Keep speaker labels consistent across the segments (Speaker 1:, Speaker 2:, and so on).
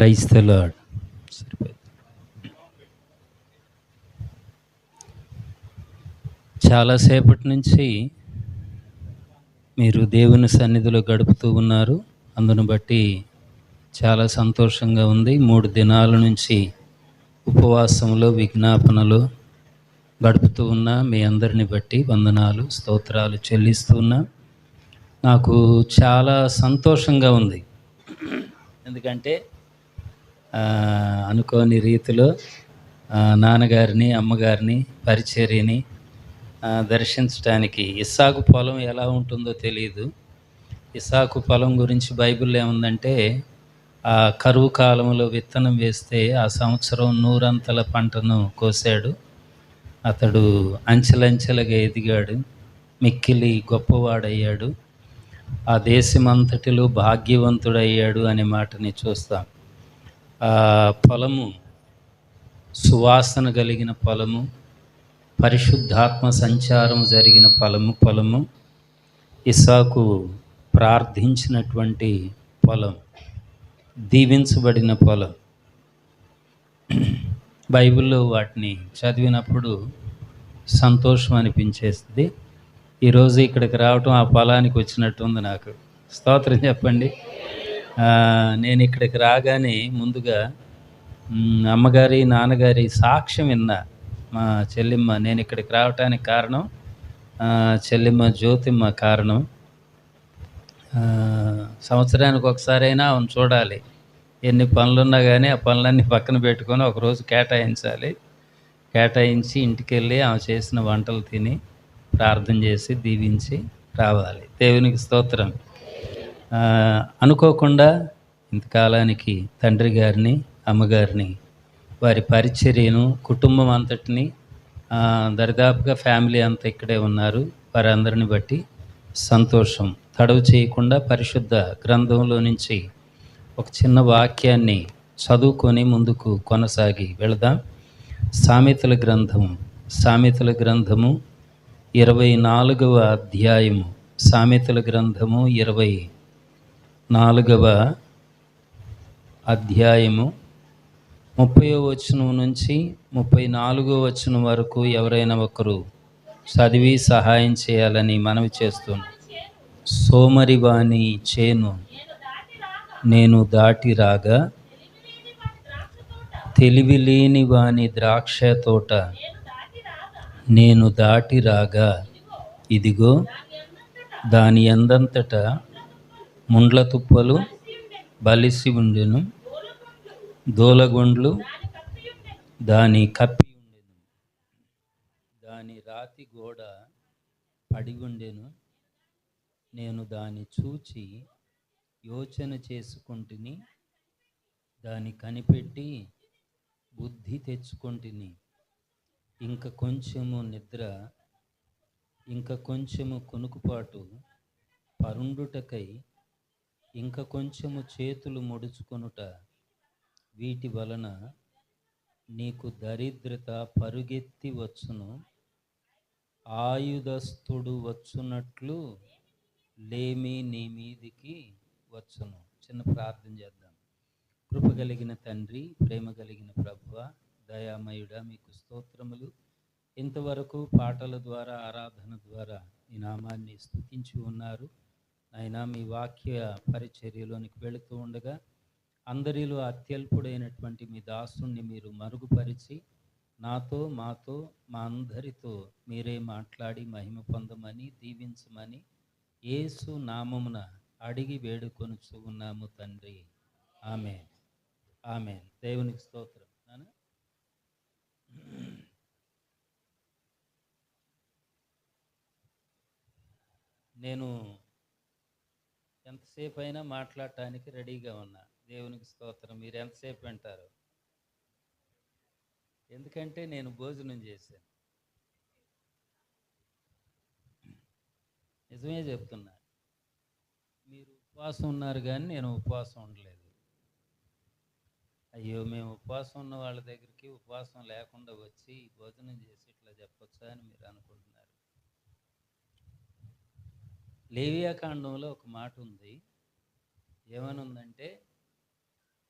Speaker 1: Praise the lord. చాలాసేపటి నుంచి మీరు దేవుని సన్నిధిలో గడుపుతూ ఉన్నారు. అందును బట్టి చాలా సంతోషంగా ఉంది. 3 దినాల నుంచి ఉపవాసంలో విజ్ఞాపనలో గడుపుతూ ఉన్నా మీ అందరిని బట్టి వందనాలు స్తోత్రాలు చెల్లిస్తూ ఉన్నా. నాకు చాలా సంతోషంగా ఉంది. ఎందుకంటే అనుకోని రీతిలో నాన్నగారిని అమ్మగారిని పరిచర్యని దర్శించడానికి. ఇస్సాకు పొలం ఎలా ఉంటుందో తెలియదు. ఇస్సాకు పొలం గురించి బైబిల్లో ఏముందంటే ఆ కరువు కాలంలో విత్తనం వేస్తే ఆ సంవత్సరం 100 పంటను కోసాడు. అతడు అంచెలంచెలుగా ఎదిగాడు, మిక్కిలి గొప్పవాడయ్యాడు, ఆ దేశమంతటిలో భాగ్యవంతుడయ్యాడు అనే మాటని చూస్తాం. ఆ పొలము సువాసన కలిగిన పొలము, పరిశుద్ధాత్మ సంచారం జరిగిన పొలము ఇస్సాకు ప్రార్థించినటువంటి పొలం, దీవించబడిన పొలం. బైబిల్లో వాటిని చదివినప్పుడు సంతోషం అనిపించేస్తుంది. ఈరోజు ఇక్కడికి రావటం ఆ పొలానికి వచ్చినట్టుంది నాకు. స్తోత్రం చెప్పండి. నేను ఇక్కడికి రాగానే ముందుగా అమ్మగారి నాన్నగారి సాక్ష్యం విన్నా. మా చెల్లిమ్మ, నేను ఇక్కడికి రావటానికి కారణం చెల్లిమ్మ జ్యోతిమ్మ కారణం. సంవత్సరానికి ఒకసారైనా ఆమెను చూడాలి. ఎన్ని పనులున్నా కానీ ఆ పనులన్నీ పక్కన పెట్టుకొని ఒకరోజు కేటాయించాలి. కేటాయించి ఇంటికి వెళ్ళి ఆమె చేసిన వంటలు తిని ప్రార్థన చేసి దీవించి రావాలి. దేవునికి స్తోత్రం. అనుకోకుండా ఇంతకాలానికి తండ్రి గారిని అమ్మగారిని వారి పరిచర్యను కుటుంబం అంతటిని దరిదాపుగా ఫ్యామిలీ అంతా ఇక్కడే ఉన్నారు. వారందరిని బట్టి సంతోషం. తడవు చేయకుండా పరిశుద్ధ గ్రంథంలో నుంచి ఒక చిన్న వాక్యాన్ని చదువుకొని ముందుకు కొనసాగి వెళదాం. సామెతల గ్రంథము 24వ అధ్యాయము. సామెతల గ్రంథము 24వ అధ్యాయము 30వ వచనం నుంచి 34వ వచనం వరకు ఎవరైనా ఒకరు చదివి సహాయం చేయాలని మనవి చేస్తున్నాను. సోమరివాని చేను నేను దాటి రాగా, తెలివిలేని వాని ద్రాక్ష తోట నేను దాటి రాగా, ఇదిగో దాని యందంతట ముండ్ల తుప్పలు బలిసి ఉండెను, దూలగొండ్లు దాని కప్పి ఉండెను, దాని రాతి గోడ పడి ఉండెను. నేను దాన్ని చూచి యోచన చేసుకుంటుని, దాన్ని కనిపెట్టి బుద్ధి తెచ్చుకుంటుని. ఇంక కొంచెము నిద్ర, ఇంక కొంచెము కొనుకుపాటు పరుండుటకై, ఇంక కొంచెము చేతులు ముడుచుకొనుట, వీటి వలన నీకు దరిద్రత పరుగెత్తి వచ్చును. ఆయుధస్థుడు వచ్చునట్లు లేమి నీ మీదికి వచ్చును. చిన్న ప్రార్థన చేద్దాం. కృప కలిగిన తండ్రి, ప్రేమ కలిగిన ప్రభువా, దయామయుడా, మీకు స్తోత్రములు. ఇంతవరకు పాటల ద్వారా ఆరాధన ద్వారా ఈ నామాన్ని స్తుతించి ఉన్నారు. అయినా మీ వాక్య పరిచర్యలోనికి వెళుతూ ఉండగా అందరిలో అత్యల్పుడైనటువంటి మీ దాసుని మీరు మరుగుపరిచి నాతో మాతో మా అందరితో మీరే మాట్లాడి మహిమ పొందమని దీవించమని యేసు నామమున అడిగి వేడుకొనుచు ఉన్నాము తండ్రి. ఆమేన్. ఆమేన్. దేవునికి స్తోత్రం. నేను ఎంతసేపు అయినా మాట్లాడటానికి రెడీగా ఉన్నా. దేవునికి స్తోత్రం. మీరు ఎంతసేపు అంటారు? ఎందుకంటే నేను భోజనం చేశాను. నిజమే చెప్తున్నా. మీరు ఉపవాసం ఉన్నారు కానీ నేను ఉపవాసం ఉండలేదు. అయ్యో, మేము ఉపవాసం ఉన్న వాళ్ళ దగ్గరికి ఉపవాసం లేకుండా వచ్చి భోజనం చేసి ఇట్లా చెప్పొచ్చా అని మీరు అనుకుంటున్నారు. లేవియాకాండంలో ఒక మాట ఉంది. ఏమనుందంటే,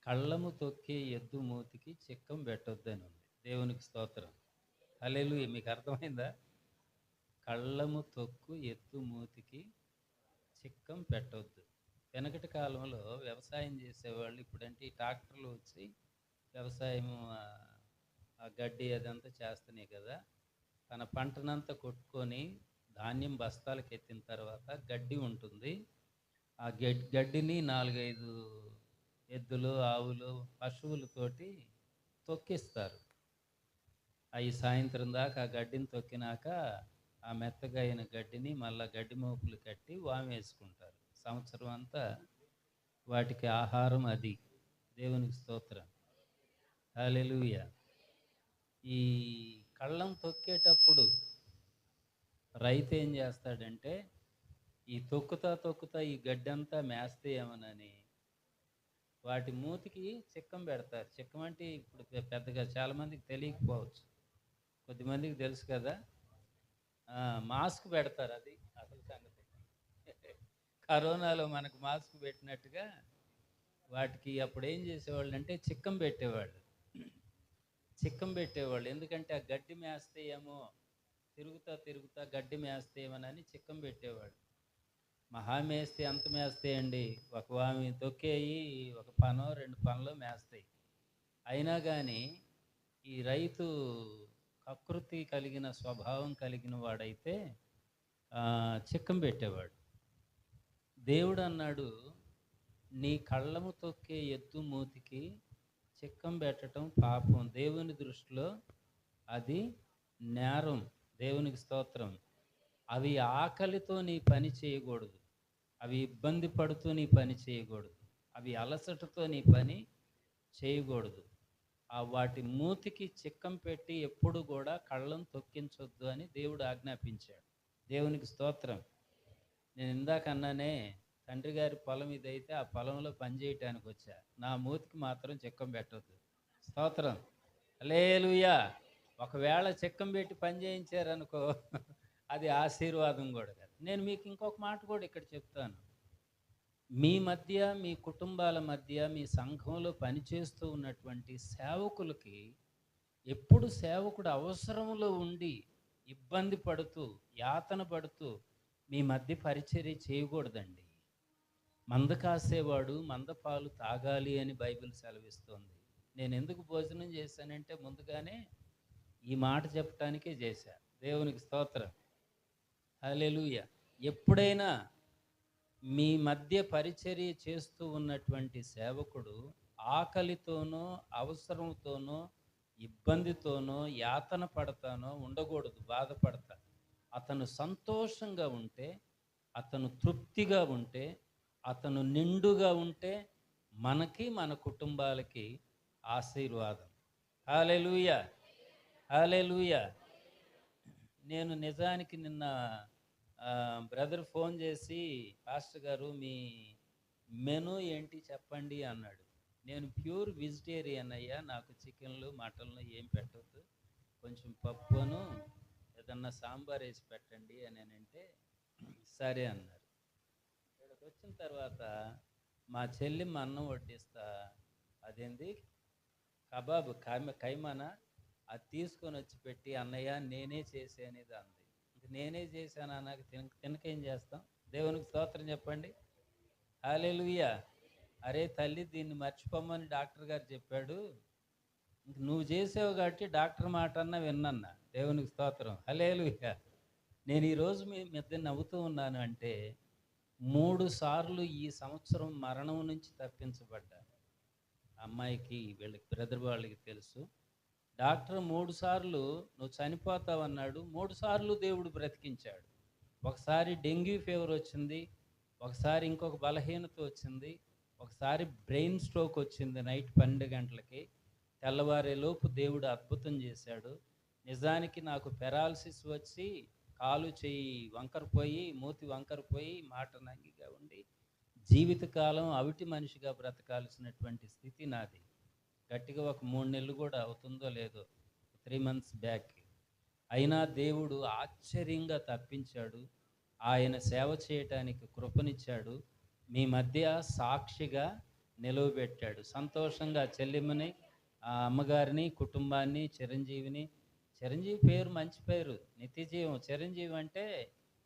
Speaker 1: కళ్ళము తొక్కే ఎద్దు మూతికి చిక్కం పెట్టొద్దని ఉంది. దేవునికి స్తోత్రం. హల్లెలూయా. మీకు అర్థమైందా? కళ్ళము తొక్కు ఎద్దు మూతికి చిక్కం పెట్టొద్దు. వెనకటి కాలంలో వ్యవసాయం చేసేవాళ్ళు, ఇప్పుడంటే ఈ ట్రాక్టర్లు వచ్చి వ్యవసాయం ఆ గడ్డి అదంతా చేస్తున్నాయి కదా. తన పంటనంతా కొట్టుకొని ధాన్యం బస్తాలకు ఎత్తిన తర్వాత గడ్డి ఉంటుంది. ఆ గడ్డిని 4-5 ఎద్దులు, ఆవులు, పశువులతోటి తొక్కిస్తారు. అవి సాయంత్రం దాకా ఆ గడ్డిని తొక్కినాక ఆ మెత్తగా అయిన గడ్డిని మళ్ళా గడ్డి మోపులు కట్టి వామేసుకుంటారు. సంవత్సరం అంతా వాటికి ఆహారం అది. దేవునికి స్తోత్రం. హల్లెలూయా. ఈ కళ్ళం తొక్కేటప్పుడు రైతు ఏం చేస్తాడంటే, ఈ తొక్కుతా ఈ గడ్డంతా మేస్తేమోనని వాటి మూతికి చిక్కం పెడతారు. చిక్కం అంటే ఇప్పుడు పెద్దగా చాలామందికి తెలియకపోవచ్చు, కొద్దిమందికి తెలుసు కదా. మాస్క్ పెడతారు, అది అసలు సంగతి. కరోనాలో మనకు మాస్క్ పెట్టినట్టుగా వాటికి అప్పుడు ఏం చేసేవాళ్ళు అంటే చిక్కం పెట్టేవాళ్ళు. ఎందుకంటే ఆ గడ్డి మేస్తే ఏమో, తిరుగుతా గడ్డి మేస్తేమోనని చిక్కం పెట్టేవాడు. మహా మేస్తే ఎంత మేస్తాయండి, ఒక వామి తొక్కేయి ఒక పనో 2 పనులు మేస్తాయి. అయినా కానీ ఈ రైతు ప్రకృతి కలిగిన స్వభావం కలిగిన వాడైతే చిక్కం పెట్టేవాడు. దేవుడు అన్నాడు, నీ కళ్ళము తొక్కే ఎద్దు మూతికి చిక్కం పెట్టడం పాపం, దేవుని దృష్టిలో అది నేరం. దేవునికి స్తోత్రం. అవి ఆకలితో నీ పని చేయకూడదు, అవి ఇబ్బంది పడుతూ నీ పని చేయకూడదు, అవి అలసటతో నీ పని చేయకూడదు. వాటి మూతికి చిక్కం పెట్టి ఎప్పుడు కూడా కళ్ళను తొక్కించొద్దు అని దేవుడు ఆజ్ఞాపించాడు. దేవునికి స్తోత్రం. నేను ఇందాక అన్నానే, తండ్రి గారి పొలం ఇదైతే ఆ పొలంలో పని చేయటానికి వచ్చా, నా మూతికి మాత్రం చిక్కం పెట్టొద్దు. స్తోత్రం. హల్లెలూయా. ఒకవేళ చిక్కం పెట్టి పని చేయించారనుకో, అది ఆశీర్వాదం కూడా కాదు. నేను మీకు ఇంకొక మాట కూడా ఇక్కడ చెప్తాను. మీ మధ్య, మీ కుటుంబాల మధ్య, మీ సంఘంలో పనిచేస్తూ ఉన్నటువంటి సేవకులకి ఎప్పుడు సేవకుడు అవసరంలో ఉండి ఇబ్బంది పడుతూ యాతన పడుతూ మీ మధ్య పరిచర్య చేయకూడదండి. మంద కాసేవాడు మందపాలు తాగాలి అని బైబిల్ సెలవిస్తోంది. నేను ఎందుకు భోజనం చేశానంటే ముందుగానే ఈ మాట చెప్పటానికే చేశా. దేవునికి స్తోత్రం. హల్లెలూయా. ఎప్పుడైనా మీ మధ్య పరిచర్య చేస్తూ ఉన్నటువంటి సేవకుడు ఆకలితోనో, అవసరంతోనో, ఇబ్బందితోనో, యాతన పడతానో ఉండకూడదు, బాధపడతా. అతను సంతోషంగా ఉంటే, అతను తృప్తిగా ఉంటే, అతను నిండుగా ఉంటే మనకి, మన కుటుంబాలకి ఆశీర్వాదం. హల్లెలూయా. హల్లెలూయా. నేను నిజానికి నిన్న బ్రదర్ ఫోన్ చేసి, పాస్టర్ గారు మీ మెనూ ఏంటి చెప్పండి అన్నాడు. నేను ప్యూర్ వెజిటేరియన్ అయ్యా, నాకు చికెన్లు మటన్లు ఏం పెట్టొద్దు, కొంచెం పప్పును ఏదన్నా సాంబార్ వేసి పెట్టండి అని అంటే సరే అన్నారు. ఇక్కడికి వచ్చిన తర్వాత మా చెల్లి అన్నం వడ్డిస్తా, అదేంది కబాబ్ కైమానా, అది తీసుకొని వచ్చి పెట్టి, అన్నయ్య నేనే చేసేది అంది. నేనే చేశాను అన్నాక తినకేం చేస్తాం? దేవునికి స్తోత్రం చెప్పండి. హల్లెలూయా. అరే తల్లి, దీన్ని మర్చిపోమని డాక్టర్ గారు చెప్పాడు, నువ్వు చేసావు కాబట్టి డాక్టర్ మాట అన్నా విన్నన్నా. దేవునికి స్తోత్రం. హల్లెలూయా. నేను ఈరోజు మీ మధ్య నవ్వుతూ ఉన్నాను అంటే 3 సార్లు ఈ సంవత్సరం మరణం నుంచి తప్పించబడ్డా. అమ్మాయికి, వీళ్ళకి బ్రదర్ వాళ్ళకి తెలుసు. డాక్టర్ 3 సార్లు నువ్వు చనిపోతావు అన్నాడు, 3 సార్లు దేవుడు బ్రతికించాడు. ఒకసారి డెంగ్యూ ఫీవర్ వచ్చింది, ఒకసారి ఇంకొక బలహీనత వచ్చింది, ఒకసారి బ్రెయిన్ స్ట్రోక్ వచ్చింది నైట్ 12 గంటలకి. తెల్లవారేలోపు దేవుడు అద్భుతం చేశాడు. నిజానికి నాకు పెరాలసిస్ వచ్చి కాలు చెయ్యి వంకరపోయి, మూతి వంకరపోయి, మాట నంగిగా ఉండి జీవితకాలం అవిటి మనిషిగా బ్రతకాల్సినటువంటి స్థితి నాది. గట్టిగా ఒక 3 నెలలు కూడా అవుతుందో లేదో, 3 months బ్యాక్. అయినా దేవుడు ఆశ్చర్యంగా తప్పించాడు. ఆయన సేవ చేయటానికి కృపనిచ్చాడు. మీ మధ్య సాక్షిగా నిలువబెట్టాడు. సంతోషంగా చెల్లిమ్మని, ఆ అమ్మగారిని, కుటుంబాన్ని, చిరంజీవి పేరు మంచి పేరు, నిత్యజీవం. చిరంజీవి అంటే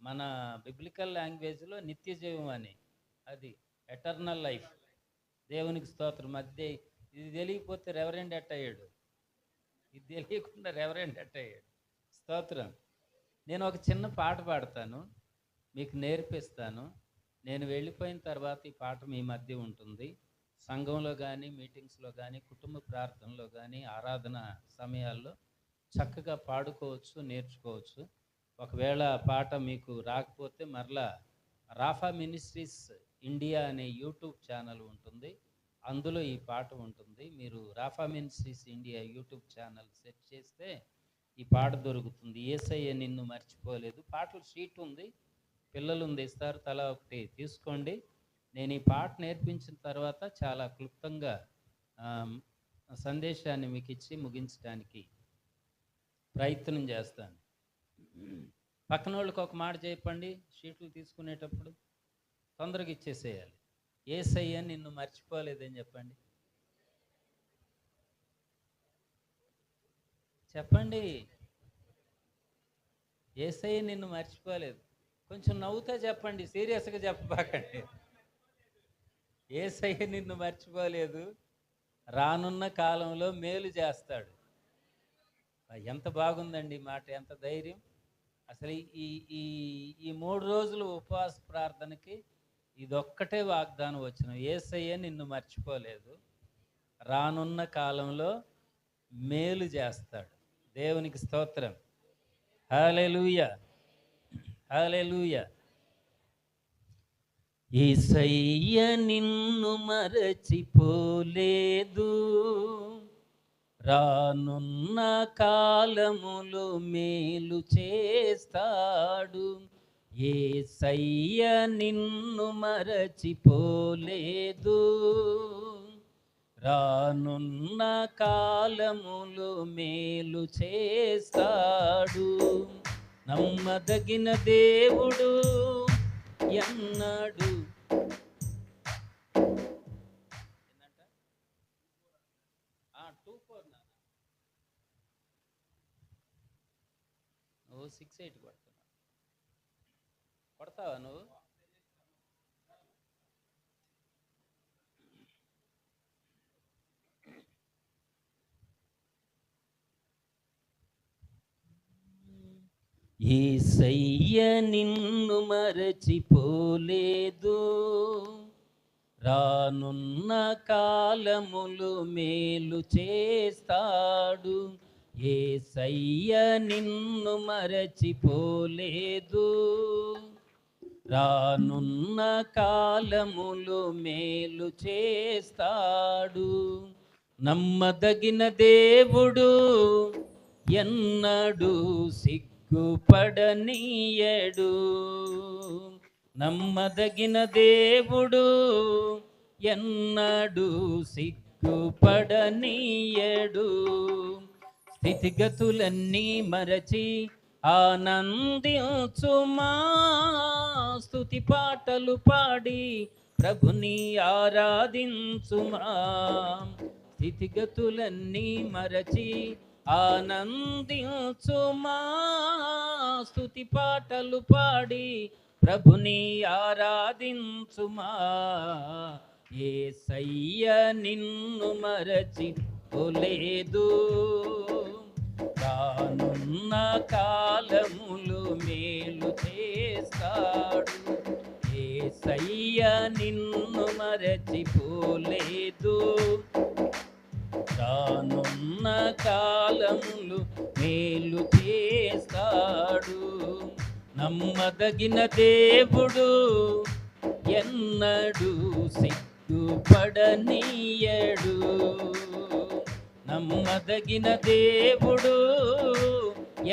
Speaker 1: మన బిబ్లికల్ లాంగ్వేజ్లో నిత్యజీవం అని, అది ఎటర్నల్ లైఫ్. దేవునికి స్తోత్రం. మధ్య ఇది తెలియకపోతే రెవరెండ్ అయ్యాడు, ఇది తెలియకుండా రెవరెండ్ అయ్యాడు. స్తోత్రం. నేను ఒక చిన్న పాట పాడతాను, మీకు నేర్పిస్తాను. నేను వెళ్ళిపోయిన తర్వాత ఈ పాట మీ మధ్య ఉంటుంది. సంఘంలో కానీ, మీటింగ్స్లో కానీ, కుటుంబ ప్రార్థనలో కానీ, ఆరాధన సమయాల్లో చక్కగా పాడుకోవచ్చు, నేర్చుకోవచ్చు. ఒకవేళ పాట మీకు రాకపోతే మరలా రాఫా మినిస్ట్రీస్ ఇండియా అనే యూట్యూబ్ ఛానల్ ఉంటుంది, అందులో ఈ పాట ఉంటుంది. మీరు Rapha ministries India YouTube channel search చేస్తే ఈ పాట దొరుకుతుంది. యేసయ్య నిన్ను మర్చిపోలేదు. పాటల షీట్ ఉంది, పిల్లలు ఇస్తారు, తలా ఒకటి తీసుకోండి. నేను ఈ పాట నేర్పించిన తర్వాత చాలా క్లుప్తంగా సందేశాన్ని మీకు ఇచ్చి ముగించడానికి ప్రయత్నం చేస్తాను. పక్కన వాళ్ళకి ఒక మాట చెప్పండి, షీట్లు తీసుకునేటప్పుడు తొందరగా ఇచ్చేసేయాలి. యేసయ్య నిన్ను మర్చిపోలేదని చెప్పండి. చెప్పండి, యేసయ్య నిన్ను మర్చిపోలేదు. కొంచెం నవ్వుతా చెప్పండి, సీరియస్గా చెప్పబాకండి. యేసయ్య నిన్ను మర్చిపోలేదు, రానున్న కాలంలో మేలు చేస్తాడు. ఎంత బాగుందండి మాట, ఎంత ధైర్యం. అసలు ఈ ఈ ఈ 3 రోజులు ఉపవాస ప్రార్థనకి ఇదొక్కటే వాగ్దానం వచ్చిన, యేసయ్య నిన్ను మర్చిపోలేదు, రానున్న కాలంలో మేలు చేస్తాడు. దేవునికి స్తోత్రం. హల్లెలూయా, హల్లెలూయా. యేసయ్య నిన్ను మరచిపోలేదు, రానున్న కాలములో మేలు చేస్తాడు. యేసయ్య నిన్ను మరచిపోలేదు, రానున్న కాలములో మేలు చేస్తాడు. నమ్మదగిన దేవుడు ఎన్నడు. ఏంటంట 24 నువ్వు 68 కొడతావా నువ్వు? యేసయ్య నిన్ను మరచిపోలేదు, రానున్న కాలములు మేలు చేస్తాడు. యేసయ్య నిన్ను మరచిపోలేదు, రానున్న కాలములు మేలు చేస్తాడు. నమ్మదగిన దేవుడు ఎన్నడు సిగ్గుపడనీయడు. నమ్మదగిన దేవుడు ఎన్నడు సిగ్గుపడనీయడు. స్థితిగతులన్నీ మరచి ఆనందించుమా, స్తుతి పాటలు పాడి ప్రభుని ఆరాధించుమా. స్థితిగతులన్నీ మరచి ఆనందించుమా, స్తుతి పాటలు పాడి ప్రభుని ఆరాధించుమా. యేసయ్య నిన్ను మరచిపోలేదు, రానున్న కాలములు మేలు చేస్తాడు. యేసయ్య నిన్ను మరచిపోలేదు, రానున్న కాలములు మేలు చేస్తాడు. నమ్మదగిన దేవుడు ఎన్నడు సిగ్గుపడనీయడు. నమ్మదగిన దేవుడు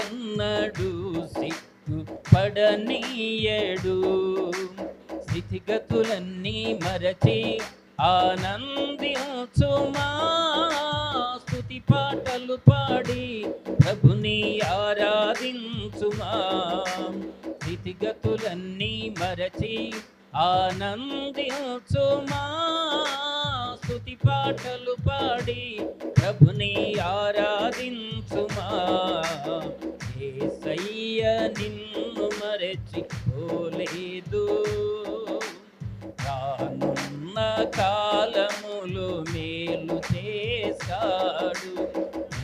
Speaker 1: ఎన్నడు సిగ్గుపడనీయడు. స్థితిగతులన్నీ మరచి ఆనందించుమా, స్తుతి పాటలు పాడి ప్రభుని ఆరాధించుమా. స్థితిగతులన్నీ మరచి ఆనందించుమా, స్తుతి పాటలు పాడి ప్రభుని ఆరాధించుమా. యేసయ్య నిన్ను మరచిపోలేదు, రానున్న కాలములు మేలు చేస్తాడు.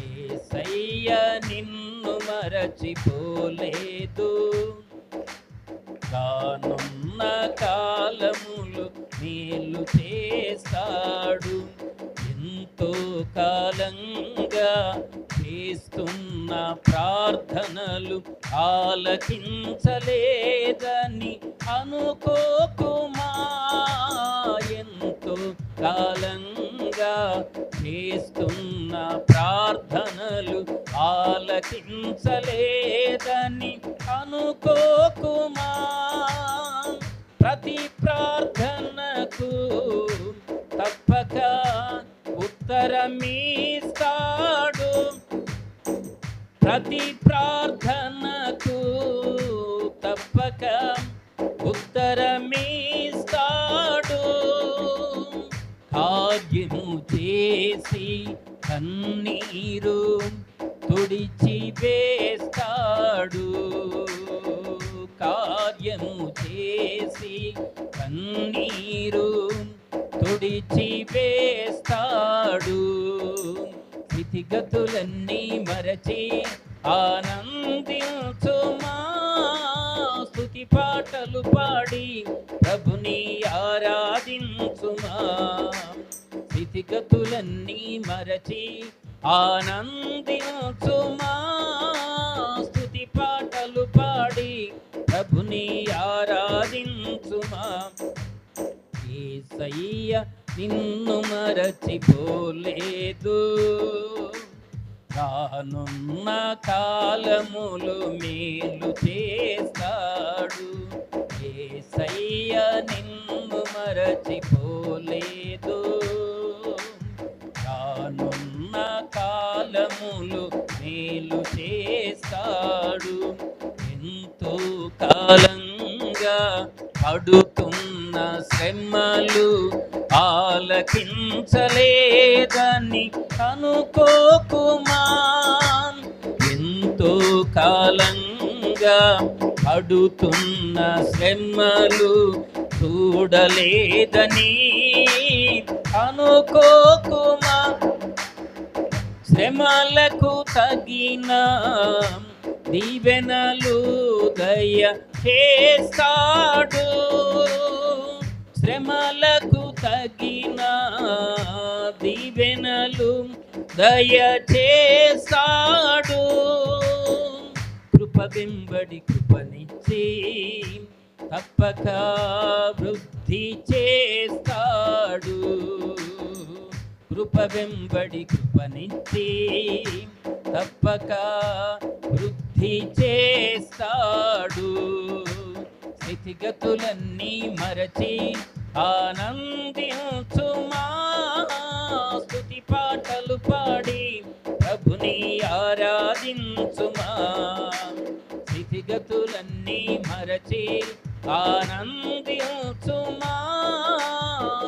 Speaker 1: యేసయ్య నిన్ను మరచిపోలేదు, రానున్న కాలములు మేలు చేస్తాడు. ఎంతో కాలంగా చేస్తున్న ప్రార్థనలు ఆలకించలేదని అనుకోకుమా. ఎంతో కాలంగా చేస్తున్న ప్రార్థనలు ఆలకించలేదని అనుకోకుమా. ప్రతి ప్రార్థనకు తప్పక ఉత్తరమిస్తాడు, ప్రతి ప్రార్థనకు తప్పక ఉత్తరమిస్తాడు. కార్యము చేసి కన్నీరు తుడిచి వేస్తాడు, కార్యము చేసి కన్నీరు తుడిచి వేస్తాడు. స్థితిగతులన్నీ మరచి ఆనందించుమా. స్తుతి పాటలు పాడి ప్రభుని ఆరాధించుమా. స్థితిగతులన్నీ మరచి ఆనందించుమా. స్తుతి పాటలు పాడి ప్రభుని ఆరాధించుమా. యేసయ్య నిన్ను మరచిపోలేదు, రానున్న కాలములు మేలు చేస్తాడు. యేసయ్య నిన్ను మరచిపోలేదు, రానున్న కాలములు మేలు చేస్తాడు. ఎంతో కాలంగా పడుతున్న శ్రమలు ఆలకించలేదని అనుకోకుమా. ఎంతో కాలంగా పడుతున్న శ్రమలు చూడలేదని అనుకోకుమా. శ్రమలకు తగిన దీవెనలు దయ చేస్తాడు, శ్రమలకు తగిన దీవెనలు దయ చేస్తాడు. కృప వెంబడి కృపనిచ్చి తప్పక వృద్ధి చేస్తాడు, కృప వెంబడి కృపనిచ్చి తప్పక వృద్ధి చేస్తాడు. స్థితిగతులన్నీ మరచి ఆనందించుమా. స్తుతి పాటలు పాడి ప్రభుని ఆరాధించుమా. స్థితిగతులన్నీ మరచి ఆనందించుమా.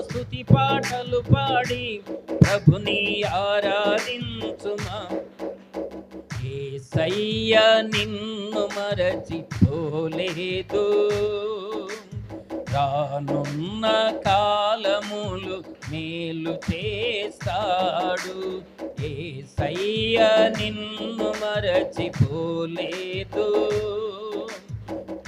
Speaker 1: స్తుతి పాటలు పాడి ప్రభుని ఆరాధించుమా. యేసయ్య నిన్ను మరచిపోలేదు, రానున్న కాలములు మేలు చేస్తాడు. యేసయ్య నిన్ను మరచిపోలేదు,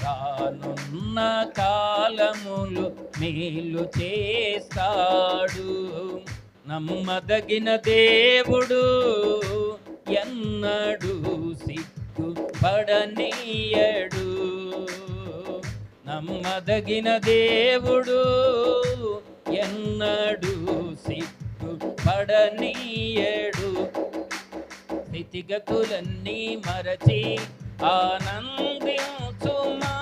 Speaker 1: రానున్న కాలములు మేలు చేస్తాడు. నమ్మదగిన దేవుడు ఎన్నడూ సిగ్గుపడనీయడు, నమ్మదగిన దేవుడు ఎన్నడూ సిగ్గుపడనీయడు. స్థితిగతులన్నీ మరచి ఆనందించుమా.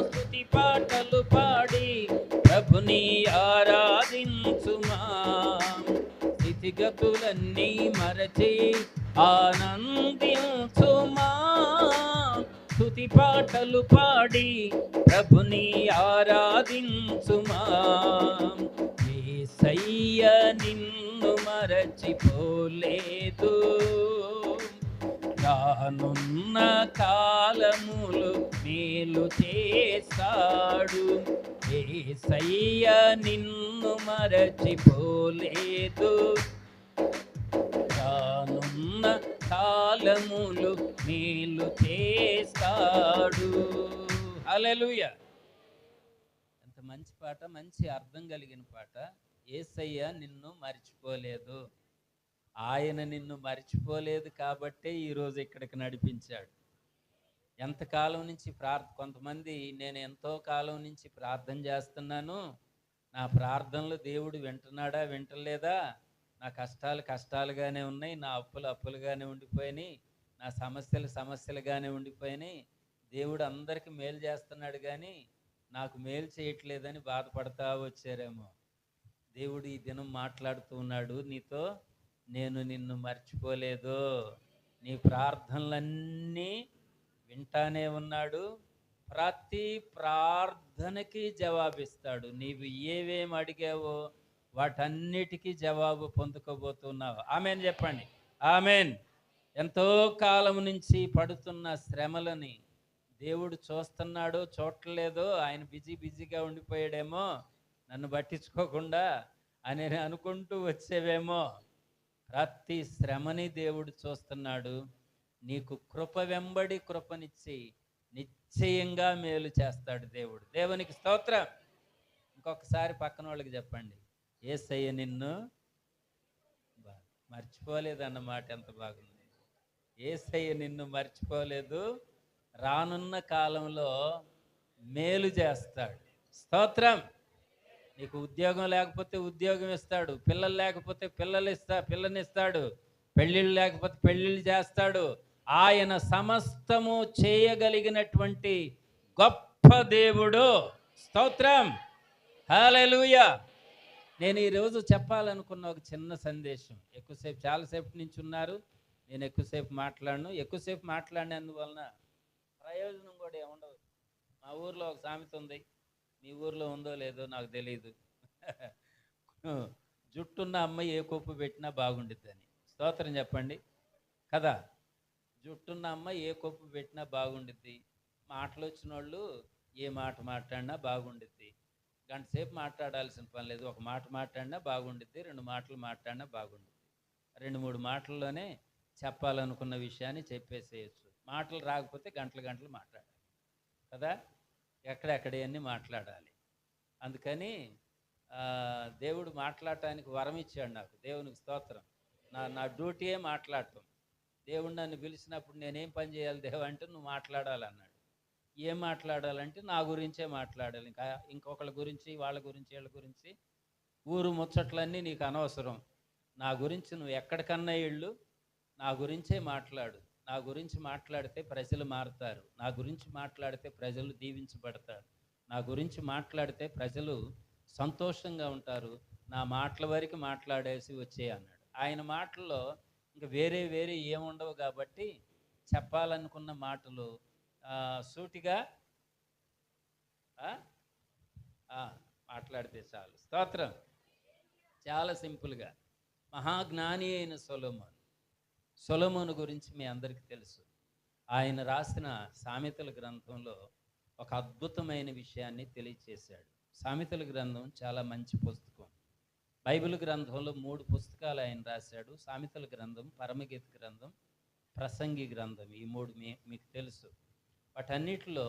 Speaker 1: స్తుతి పాటలు పాడి ప్రభుని ఆరాధించుమా. స్థితిగతులన్నీ మరచి ఆనందించుమా. స్తుతి పాటలు పాడి ప్రభుని ఆరాధించుమా. యేసయ్య నిన్ను మరచిపోలేదు, రానున్న కాలములు మేలు చేస్తాడు. యేసయ్య నిన్ను మరచిపోలేదు, రానున్న కాలములు మేలు చేస్తాడు. హల్లెలూయా. ఎంత మంచి పాట, మంచి అర్థం కలిగిన పాట. యేసయ్య నిన్ను మర్చిపోలేదు. ఆయన నిన్ను మర్చిపోలేదు కాబట్టే ఈరోజు ఇక్కడికి నడిపించాడు. ఎంతకాలం నుంచి కొంతమంది నేను ఎంతో కాలం నుంచి ప్రార్థన చేస్తున్నాను, నా ప్రార్థనలు దేవుడు వింటున్నాడా వింటలేదా, నా కష్టాలు కష్టాలుగానే ఉన్నాయి, నా అప్పులు అప్పులుగానే ఉండిపోయినాయి, నా సమస్యలు సమస్యలుగానే ఉండిపోయినాయి, దేవుడు అందరికీ మేలు చేస్తున్నాడు కానీ నాకు మేలు చేయట్లేదని బాధపడతా వచ్చారేమో. దేవుడు ఈ దినం మాట్లాడుతూ ఉన్నాడు నీతో, నేను నిన్ను మర్చిపోలేదు, నీ ప్రార్థనలన్నీ వింటానే ఉన్నాడు, ప్రతి ప్రార్థనకి జవాబిస్తాడు. నీవు ఏవేమి అడిగావో వాటన్నిటికీ జవాబు పొందుకోబోతున్నావు. ఆమెన్ చెప్పండి. ఆమెన్. ఎంతో కాలం నుంచి పడుతున్న శ్రమలని దేవుడు చూస్తున్నాడో చూడలేదో, ఆయన బిజీగా ఉండిపోయాడేమో, నన్ను పట్టించుకోకుండా అని అనుకుంటూ వచ్చేవేమో. ప్రతి శ్రమని దేవుడు చూస్తున్నాడు. నీకు కృప వెంబడి కృపనిచ్చి నిశ్చయంగా మేలు చేస్తాడు దేవుడు. దేవునికి స్తోత్రం. ఇంకొకసారి పక్కన వాళ్ళకి చెప్పండి, యేసయ్య నిన్ను మర్చిపోలేదు అన్నమాట. ఎంత బాగుంది. యేసయ్య నిన్ను మర్చిపోలేదు, రానున్న కాలంలో మేలు చేస్తాడు. స్తోత్రం. నీకు ఉద్యోగం లేకపోతే ఉద్యోగం ఇస్తాడు, పిల్లలు లేకపోతే పిల్లనిస్తాడు, పెళ్ళిళ్ళు లేకపోతే పెళ్ళిళ్ళు చేస్తాడు. ఆయన సమస్తము చేయగలిగినటువంటి గొప్ప దేవుడు. స్తోత్రం. హల్లెలూయా. నేను ఈరోజు చెప్పాలనుకున్న ఒక చిన్న సందేశం. చాలాసేపు నుంచి ఉన్నారు, నేను ఎక్కువసేపు మాట్లాడినందువలన ప్రయోజనం కూడా ఏముండదు. మా ఊర్లో ఒక సామెత ఉంది, మీ ఊర్లో ఉందో లేదో నాకు తెలియదు. జుట్టున్న అమ్మాయి ఏ కొప్పు పెట్టినా బాగుండిద్దని. స్తోత్రం చెప్పండి కదా. జుట్టున్న అమ్మాయి ఏ కొప్పు పెట్టినా బాగుండిద్ది. మాటలు వచ్చిన వాళ్ళు ఏ మాట మాట్లాడినా బాగుండిద్ది. గంట సేపు మాట్లాడాల్సిన పని లేదు, ఒక మాట మాట్లాడినా బాగుండిద్ది, 2 మాటలు మాట్లాడినా బాగుండిద్ది. 2-3 మాటల్లోనే చెప్పాలనుకున్న విషయాన్ని చెప్పేసేయచ్చు. మాటలు రాకపోతే గంటలు మాట్లాడాలి కదా, ఎక్కడెక్కడవన్నీ మాట్లాడాలి. అందుకని దేవుడు మాట్లాడటానికి వరం ఇచ్చాడు నాకు. దేవునికి స్తోత్రం. నా డ్యూటీయే మాట్లాడటం. దేవుడు నన్ను పిలిచినప్పుడు నేనేం పని చేయాలి దేవా అంటే, నువ్వు మాట్లాడాలన్నాడు. ఏం మాట్లాడాలంటే నా గురించే మాట్లాడాలి. ఇంకొకళ్ళ గురించి, వాళ్ళ గురించి, వీళ్ళ గురించి, ఊరు ముచ్చట్లన్నీ నీకు అనవసరం. నా గురించి నువ్వు ఎక్కడికన్నా ఇళ్ళు, నా గురించే మాట్లాడు. నా గురించి మాట్లాడితే ప్రజలు మారుతారు, నా గురించి మాట్లాడితే ప్రజలు దీవించబడతారు, నా గురించి మాట్లాడితే ప్రజలు సంతోషంగా ఉంటారు. నా మాటల వరకు మాట్లాడేసి వచ్చే అన్నాడు. ఆయన మాటల్లో ఇంకా వేరే ఏముండవు కాబట్టి చెప్పాలనుకున్న మాటలు సూటిగా మాట్లాడితే చాలు. స్తోత్రం. చాలా సింపుల్గా. మహాజ్ఞాని అయిన సొలొమోను గురించి మీ అందరికీ తెలుసు. ఆయన రాసిన సామెతల గ్రంథంలో ఒక అద్భుతమైన విషయాన్ని తెలియచేశాడు. సామెతల గ్రంథం చాలా మంచి పుస్తకం. బైబిల్ గ్రంథంలో 3 పుస్తకాలు ఆయన రాశాడు. సామెతల గ్రంథం, పరమగీత గ్రంథం, ప్రసంగి గ్రంథం. ఈ 3 మీకు తెలుసు. వాటన్నిటిలో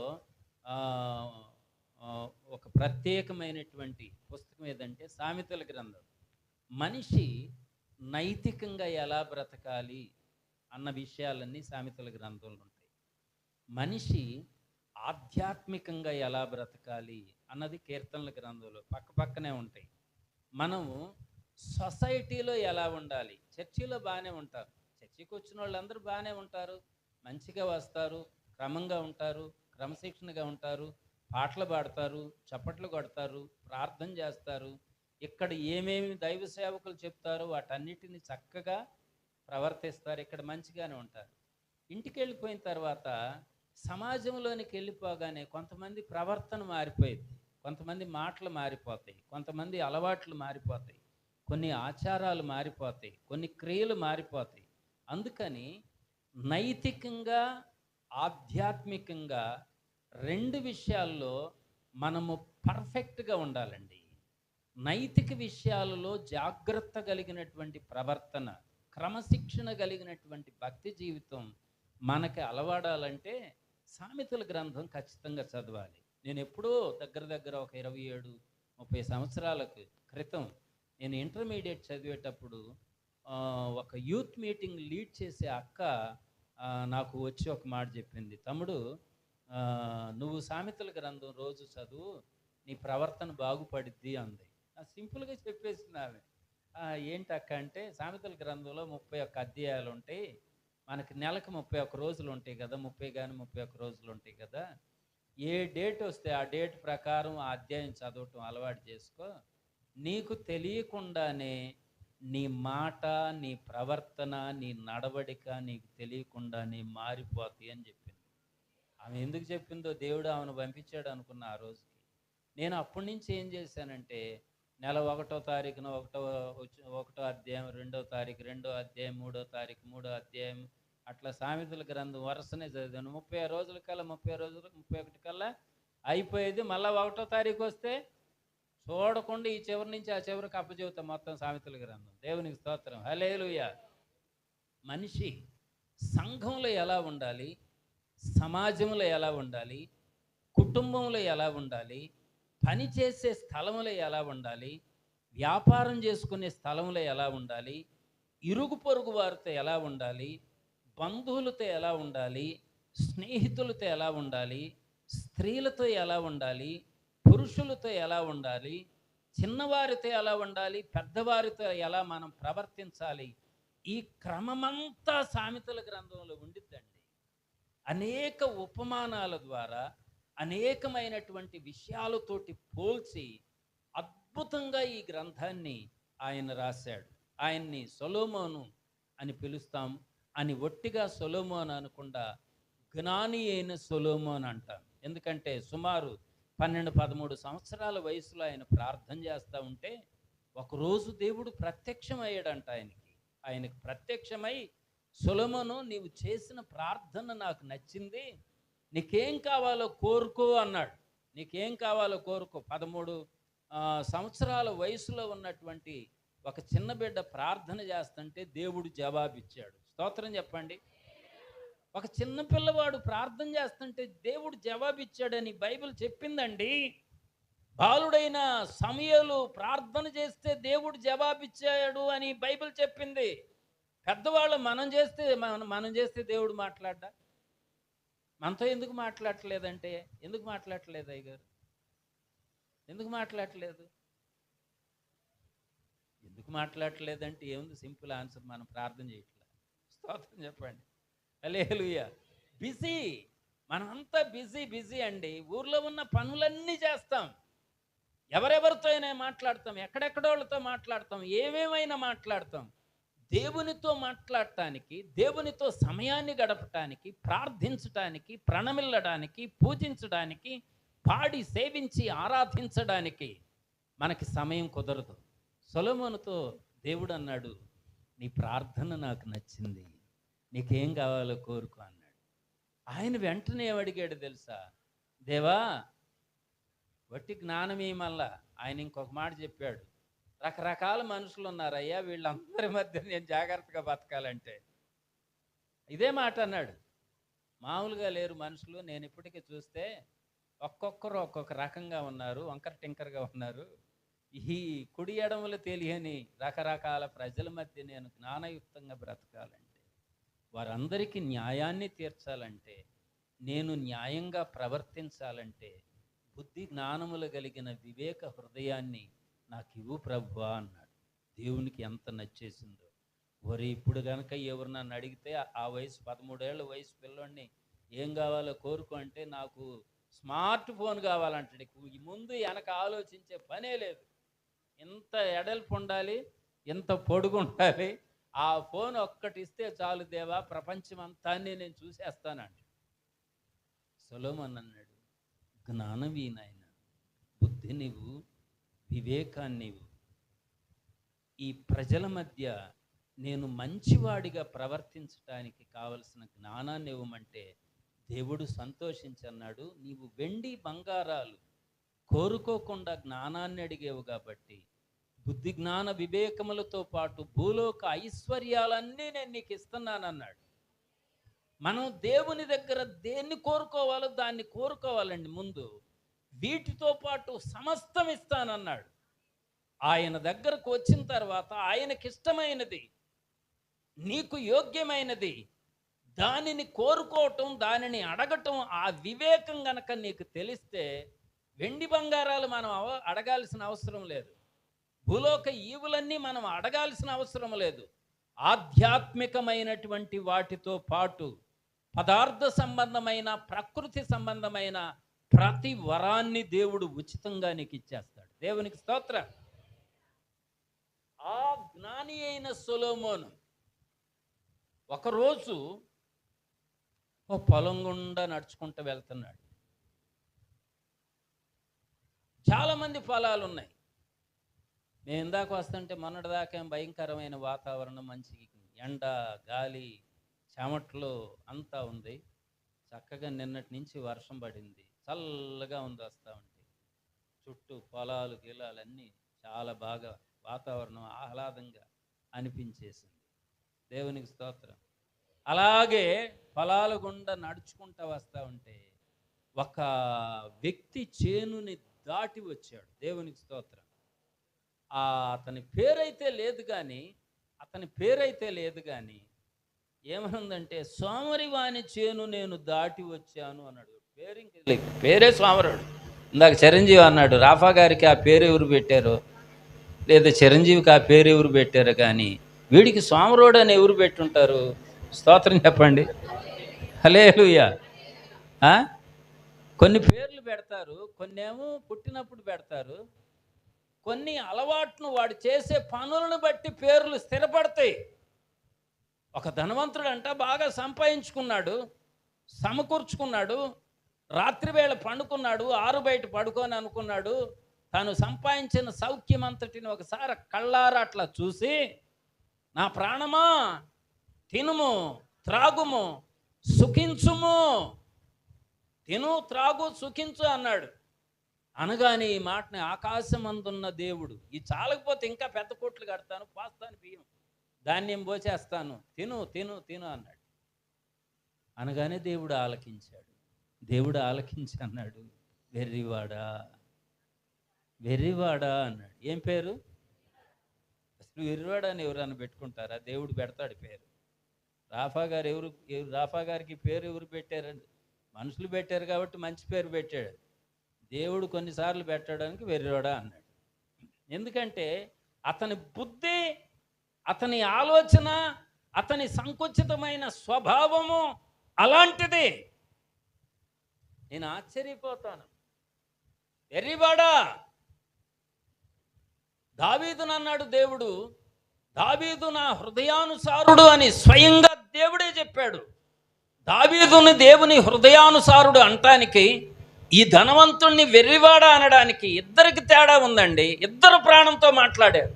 Speaker 1: ఒక ప్రత్యేకమైనటువంటి పుస్తకం ఏదంటే సామెతల గ్రంథం. మనిషి నైతికంగా ఎలా బ్రతకాలి అన్న విషయాలన్నీ సామెతల గ్రంథంలో ఉంటాయి. మనిషి ఆధ్యాత్మికంగా ఎలా బ్రతకాలి అన్నది కీర్తనల గ్రంథంలో పక్కనే ఉంటాయి. మనము సొసైటీలో ఎలా ఉండాలి. చర్చిలో బాగానే ఉంటారు, చర్చికి వచ్చిన వాళ్ళందరూ బాగానే ఉంటారు, మంచిగా వస్తారు, క్రమంగా ఉంటారు, క్రమశిక్షణగా ఉంటారు, పాటలు పాడతారు, చప్పట్లు కొడతారు, ప్రార్థన చేస్తారు. ఇక్కడ ఏమేమి దైవ సేవకులు చెప్తారో వాటన్నిటిని చక్కగా ప్రవర్తిస్తారు. ఇక్కడ మంచిగానే ఉంటారు. ఇంటికి వెళ్ళిపోయిన తర్వాత సమాజంలోనికి వెళ్ళిపోగానే కొంతమంది ప్రవర్తన మారిపోయింది, కొంతమంది మాటలు మారిపోతాయి, కొంతమంది అలవాట్లు మారిపోతాయి, కొన్ని ఆచారాలు మారిపోతాయి, కొన్ని క్రియలు మారిపోతాయి. అందుకని నైతికంగా, ఆధ్యాత్మికంగా 2 విషయాల్లో మనము పర్ఫెక్ట్‌గా ఉండాలండి. నైతిక విషయాలలో జాగ్రత్త కలిగినటువంటి ప్రవర్తన, క్రమశిక్షణ కలిగినటువంటి భక్తి జీవితం మనకి అలవడాలంటే సామెతల గ్రంథం ఖచ్చితంగా చదవాలి. నేను ఎప్పుడో దగ్గర ఒక 27, 30 సంవత్సరాలకు క్రితం నేను ఇంటర్మీడియేట్ చదివేటప్పుడు ఒక యూత్ మీటింగ్ లీడ్ చేసే అక్క నాకు వచ్చి ఒక మాట చెప్పింది. తమ్ముడు, నువ్వు సామెతల గ్రంథం రోజు చదువు, నీ ప్రవర్తన బాగుపడిద్ది అంది. సింపుల్గా చెప్పేసింది ఆమె. ఏంటి అక్క అంటే, సామెతల గ్రంథంలో 31 అధ్యాయాలు ఉంటాయి, మనకి నెలకు 31 రోజులు ఉంటాయి కదా, 30 కానీ 31 రోజులు ఉంటాయి కదా, ఏ డేట్ వస్తే ఆ డేట్ ప్రకారం ఆ అధ్యాయం చదవటం అలవాటు చేసుకో, నీకు తెలియకుండానే నీ మాట, నీ ప్రవర్తన, నీ నడవడిక నీకు తెలియకుండానే మారిపోతాయి అని చెప్పింది. ఆమె ఎందుకు చెప్పిందో దేవుడు ఆమెను పంపించాడు అనుకున్న ఆ రోజుకి. నేను అప్పటి నుంచి ఏం చేశానంటే, నెల 1వ తారీఖున ఒకటో అధ్యాయం, 2వ తారీఖు 2వ అధ్యాయం, 3వ తారీఖు 3వ అధ్యాయం, అట్లా సామెతల గ్రంథం వరుసనే చదివాను. 30 రోజుల కల్లా 31 కల్లా అయిపోయేది. మళ్ళీ 1వ తారీఖు వస్తే చూడకుండా ఈ చివరి నుంచి ఆ చివరికి అప్పచెబుతాం మొత్తం సామెతల గ్రంథం. దేవునికి స్తోత్రం, హల్లెలూయా. మనిషి సంఘంలో ఎలా ఉండాలి, సమాజంలో ఎలా ఉండాలి, కుటుంబంలో ఎలా ఉండాలి, పని చేసే స్థలంలో ఎలా ఉండాలి, వ్యాపారం చేసుకునే స్థలంలో ఎలా ఉండాలి, ఇరుగు పొరుగు వారితో ఎలా ఉండాలి, బంధువులతో ఎలా ఉండాలి, స్నేహితులతో ఎలా ఉండాలి, స్త్రీలతో ఎలా ఉండాలి, పురుషులతో ఎలా ఉండాలి, చిన్నవారితో ఎలా ఉండాలి, పెద్దవారితో ఎలా మనం ప్రవర్తించాలి, ఈ క్రమమంతా సామెతల గ్రంథంలో ఉండిద్దండి. అనేక ఉపమానాల ద్వారా అనేకమైనటువంటి విషయాలతోటి పోల్చి అద్భుతంగా ఈ గ్రంథాన్ని ఆయన రాశాడు. ఆయన్ని సొలొమోను అని పిలుస్తాం. అని ఒట్టిగా సొలొమోను అనకుండా జ్ఞాని అయిన సొలొమోను అంటాం. ఎందుకంటే సుమారు 12-13 సంవత్సరాల వయసులో ఆయన ప్రార్థన చేస్తూ ఉంటే ఒకరోజు దేవుడు ప్రత్యక్షమయ్యాడంట ఆయనకు ప్రత్యక్షమై, సొలొమోను, నీవు చేసిన ప్రార్థన నాకు నచ్చింది, నీకేం కావాలో కోరుకో అన్నాడు. నీకేం కావాలో కోరుకో. 13 సంవత్సరాల వయసులో ఉన్నటువంటి ఒక చిన్న బిడ్డ ప్రార్థన చేస్తుంటే దేవుడు జవాబిచ్చాడు. స్తోత్రం చెప్పండి. ఒక చిన్న పిల్లవాడు ప్రార్థన చేస్తుంటే దేవుడు జవాబిచ్చాడని బైబిల్ చెప్పిందండి. బాలుడైన సమూయేలు ప్రార్థన చేస్తే దేవుడు జవాబిచ్చాడు అని బైబిల్ చెప్పింది. పెద్దవాళ్ళు మనం చేస్తే దేవుడు మాట్లాడ్డా? మనతో ఎందుకు మాట్లాడట్లేదంటే, ఎందుకు మాట్లాడట్లేదు అయ్యగారు? ఎందుకు మాట్లాడట్లేదు? ఎందుకు మాట్లాడట్లేదంటే ఏముంది, సింపుల్ ఆన్సర్, మనం ప్రార్థన చేయట్లేదు. స్తోత్రం చెప్పండి, హల్లెలూయా. బిజీ, మనమంతా బిజీ అండి. ఊర్లో ఉన్న పనులన్నీ చేస్తాం, ఎవరెవరితో అయినా మాట్లాడతాం, ఎక్కడెక్కడోళ్ళతో మాట్లాడతాం, ఏమేమైనా మాట్లాడతాం. దేవునితో మాట్లాడటానికి, దేవునితో సమయాన్ని గడపటానికి, ప్రార్థించటానికి, ప్రణమిల్లడానికి, పూజించడానికి, పాడి సేవించి ఆరాధించడానికి మనకి సమయం కుదరదు. సొలొమోనుతో దేవుడు అన్నాడు, నీ ప్రార్థన నాకు నచ్చింది, నీకేం కావాలో కోరుకో అన్నాడు. ఆయన వెంటనే ఏమడిగాడు తెలుసా? దేవా, వట్టి జ్ఞానమే. మళ్ళా ఆయన ఇంకొక మాట చెప్పాడు, రకరకాల మనుషులు ఉన్నారయ్యా, వీళ్ళందరి మధ్య నేను జాగ్రత్తగా బతకాలంటే ఇదే మాట అన్నాడు. మామూలుగా లేరు మనుషులు, నేను ఇప్పటికీ చూస్తే ఒక్కొక్కరు ఒక్కొక్క రకంగా ఉన్నారు, వంకర టింకరగా ఉన్నారు. ఈ కుడి ఎడమలు తెలియని రకరకాల ప్రజల మధ్య నేను జ్ఞానయుక్తంగా బ్రతకాలంటే, వారందరికీ న్యాయాన్ని తీర్చాలంటే, నేను న్యాయంగా ప్రవర్తించాలంటే బుద్ధి జ్ఞానములు కలిగిన వివేక హృదయాన్ని నాకు ఇవ్వు ప్రభువా అన్నాడు. దేవునికి ఎంత నచ్చేసిందో. ఇప్పుడు కనుక ఎవరు నన్ను అడిగితే, ఆ వయసు 13 ఏళ్ళ వయసు పిల్లోడిని ఏం కావాలో కోరుకో అంటే, నాకు స్మార్ట్ ఫోన్ కావాలంటాడు. ముందు వెనక ఆలోచించే పనే లేదు. ఇంత ఎడల్పు ఉండాలి, ఇంత పొడుగు ఉండాలి, ఆ ఫోన్ ఒక్కటి ఇస్తే చాలు దేవా, ప్రపంచం అంతా నేను చూసేస్తానంట. సొలొమోను అన్నాడు, జ్ఞానవీనాయన, బుద్ధినివ్వు, వివేకాన్నివ్వు. ఈ ప్రజల మధ్య నేను మంచివాడిగా ప్రవర్తించడానికి కావలసిన జ్ఞానాన్ని ఇవ్వమంటే దేవుడు సంతోషించన్నాడు. నీవు వెండి బంగారాలు కోరుకోకుండా జ్ఞానాన్ని అడిగేవు కాబట్టి బుద్ధి జ్ఞాన వివేకములతో పాటు భూలోక ఐశ్వర్యాలన్నీ నేను నీకు ఇస్తున్నానన్నాడు. మనం దేవుని దగ్గర దేన్ని కోరుకోవాలో దాన్ని కోరుకోవాలండి. ముందు వీటితో పాటు సమస్తం ఇస్తానన్నాడు. ఆయన దగ్గరకు వచ్చిన తర్వాత ఆయనకిష్టమైనది, నీకు యోగ్యమైనది దానిని కోరుకోవటం, దానిని అడగటం, ఆ వివేకం గనక నీకు తెలిస్తే వెండి బంగారాలు మనం అడగాల్సిన అవసరం లేదు. భూలోక ఈవులన్నీ మనం అడగాల్సిన అవసరం లేదు. ఆధ్యాత్మికమైనటువంటి వాటితో పాటు పదార్థ సంబంధమైన, ప్రకృతి సంబంధమైన ప్రతి వరాన్ని దేవుడు ఉచితంగా నీకు ఇచ్చేస్తాడు. దేవునికి స్తోత్రం. ఆ జ్ఞాని అయిన సొలొమోను ఒకరోజు ఓ పొలం గుండా నడుచుకుంటూ వెళ్తున్నాడు. చాలామంది పొలాలు ఉన్నాయి. నేను ఇందాక వస్తుంటే మొన్నటిదాకా భయంకరమైన వాతావరణం, మంచి ఎండ, గాలి, చెమట్లు అంతా ఉంది. చక్కగా నిన్నటి నుంచి వర్షం పడింది, చల్లగా ఉంది. వస్తూ ఉంటే చుట్టూ పొలాలు గిలాలన్నీ చాలా బాగా వాతావరణం ఆహ్లాదంగా అనిపించేసింది. దేవునికి స్తోత్రం. అలాగే పొలాల గుండా నడుచుకుంటూ వస్తూ ఉంటే ఒక వ్యక్తి చేనుని దాటి వచ్చాడు. దేవునికి స్తోత్రం. అతని పేరైతే లేదు కానీ ఏమనుందంటే, సోమరివాని చేను నేను దాటి వచ్చాను అన్నాడు. పేరే సోమరుడు. ఇందాక చిరంజీవి అన్నాడు, రాఫా గారికి ఆ పేరు ఎవరు పెట్టారో, లేదా చిరంజీవికి ఆ పేరు ఎవరు పెట్టారో, కానీ వీడికి సోమరుడు అని ఎవరు పెట్టుంటారు? స్తోత్రం చెప్పండి. హల్లెలూయా. కొన్ని పేర్లు పెడతారు, కొన్ని ఏమో పుట్టినప్పుడు పెడతారు, కొన్ని అలవాటును వాడు చేసే పనులను బట్టి పేర్లు స్థిరపడతాయి. ఒక ధనవంతుడు అంట బాగా సంపాదించుకున్నాడు, సమకూర్చుకున్నాడు, రాత్రివేళ పండుకున్నాడు, ఆరు బయట పడుకొని అనుకున్నాడు. తాను సంపాదించిన సౌఖ్యం అంతటిని ఒకసారి కళ్ళారా అట్లా చూసి, నా ప్రాణమా తినుము, త్రాగుము, సుఖించుము, తిను, త్రాగు, సుఖించు అన్నాడు. అనగానే ఈ మాటని, ఆకాశమందున్న దేవుడు, ఈ చాలకపోతే ఇంకా పెద్ద కోట్లు కడతాను, పోస్తాను బియ్యం, ధాన్యం పోసేస్తాను, తిను తిను తిను అన్నాడు. అనగానే దేవుడు ఆలకించాడు. దేవుడు ఆలకించి అన్నాడు, వెర్రివాడా అన్నాడు. ఏం పేరు? అసలు వెర్రివాడా అని ఎవరైనా పెట్టుకుంటారా? దేవుడు పెడతాడు పేరు. రాఫా గారికి పేరు ఎవరు పెట్టారండి? మనుషులు పెట్టారు కాబట్టి మంచి పేరు పెట్టాడు. దేవుడు కొన్నిసార్లు పెట్టడానికి వెర్రివాడా అన్నాడు. ఎందుకంటే అతని బుద్ధి, అతని ఆలోచన, అతని సంకుచితమైన స్వభావము అలాంటిది. నేను ఆశ్చర్యపోతాను. వెర్రివాడా, దావీదును అన్నాడు దేవుడు, దావీదు నా హృదయానుసారుడు అని స్వయంగా దేవుడే చెప్పాడు. దావీదుని దేవుని హృదయానుసారుడు అంటానికి, ఈ ధనవంతుణ్ణి వెర్రివాడా అనడానికి ఇద్దరికి తేడా ఉందండి. ఇద్దరు ప్రాణంతో మాట్లాడారు.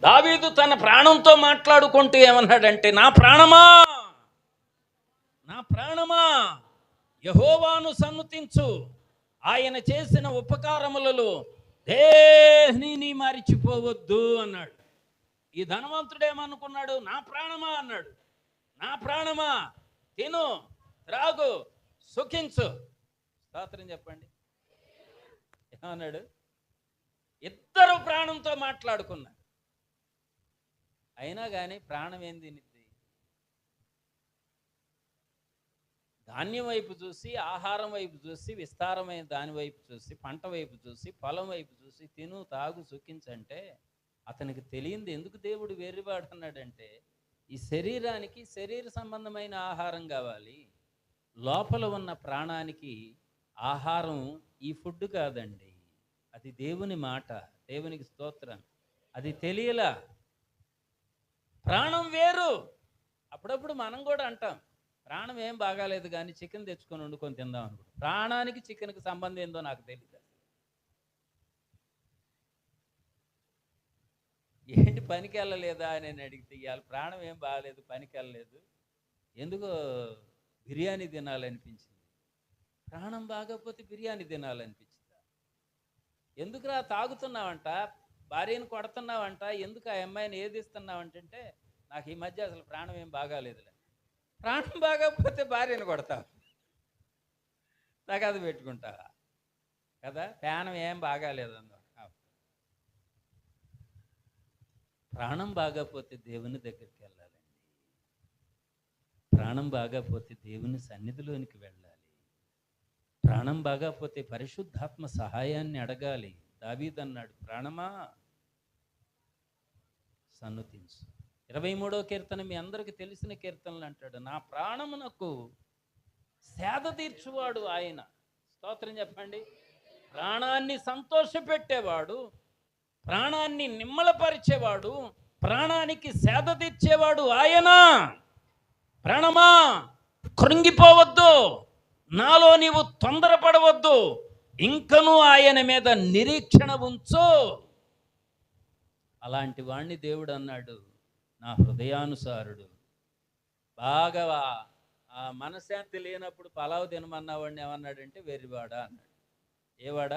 Speaker 1: దావీదు తన ప్రాణంతో మాట్లాడుకుంటూ ఏమన్నాడంటే, నా ప్రాణమా యెహోవాను సన్నుతించు, ఆయన చేసిన ఉపకారములలో దేనిని మరిచిపోవద్దు అన్నాడు. ఈ ధనవంతుడు ఏమనుకున్నాడు? నా ప్రాణమా అన్నాడు. నా ప్రాణమా తిను, త్రాగు, సుఖించు. స్తోత్రం చెప్పండి. ఏమన్నాడు? ఇద్దరు ప్రాణంతో మాట్లాడుకున్నారు. అయినా కానీ ప్రాణం ఏం తినిద్ది? ధాన్యం వైపు చూసి, ఆహారం వైపు చూసి, విస్తారమైన దాని వైపు చూసి, పంట వైపు చూసి, పొలం వైపు చూసి, తిను, తాగు, సుఖించంటే అతనికి తెలియంది. ఎందుకు దేవుడు వెర్రివాడు అన్నాడంటే, ఈ శరీరానికి శరీర సంబంధమైన ఆహారం కావాలి, లోపల ఉన్న ప్రాణానికి ఆహారం ఈ ఫుడ్ కాదండి, అది దేవుని మాట. దేవునికి స్తోత్రం. అది తెలియలా. ప్రాణం వేరు. అప్పుడప్పుడు మనం కూడా అంటాం, ప్రాణం ఏం బాగాలేదు కానీ చికెన్ తెచ్చుకొని వండుకొని తిందాం అనుకో. ప్రాణానికి చికెన్కి సంబంధం ఏందో నాకు తెలియదు. పనికి వెళ్ళలేదా అని నేను అడిగితే ఇవాళ ప్రాణం ఏం బాగాలేదు, పనికి వెళ్ళలేదు, ఎందుకో బిర్యానీ తినాలనిపించింది. ప్రాణం బాగోకపోతే బిర్యానీ తినాలనిపించిందా? ఎందుకురా తాగుతున్నావంట, భార్యను కొడుతున్నావంట, ఎందుకు ఆ అమ్మాయిని ఏదిస్తున్నావంటే నాకు ఈ మధ్య అసలు ప్రాణం ఏం బాగాలేదులే. ప్రాణం బాగోకపోతే భార్యను కొడతావు, తగదు పెట్టుకుంటావా కదా? ప్రాణం ఏం బాగాలేదు అన్న. ప్రాణం బాగపోతే దేవుని దగ్గరికి వెళ్ళాలండి. ప్రాణం బాగపోతే దేవుని సన్నిధిలోనికి వెళ్ళాలి. ప్రాణం బాగపోతే పరిశుద్ధాత్మ సహాయాన్ని అడగాలి. దావీదు అన్నాడు, ప్రాణమా సన్నుతించు. 23వ కీర్తన మీ అందరికీ తెలిసిన కీర్తనలు అంటాడు, నా ప్రాణమునకు సేద తీర్చువాడు ఆయన. స్తోత్రం చెప్పండి. ప్రాణాన్ని సంతోషపెట్టేవాడు, ప్రాణాన్ని నిమ్మలపరిచేవాడు, ప్రాణానికి సేద తీర్చేవాడు ఆయన. ప్రాణమా కృంగిపోవద్దు, నాలో నీవు తొందరపడవద్దు, ఇంకనూ ఆయన మీద నిరీక్షణ ఉంచు. అలాంటి వాణ్ణి దేవుడు అన్నాడు, నా హృదయానుసారుడు. బాగా ఆ మనశ్శాంతి లేనప్పుడు పలావు తినమన్నవాడిని ఏమన్నాడంటే వెర్రివాడ అన్నాడు. ఏవాడ?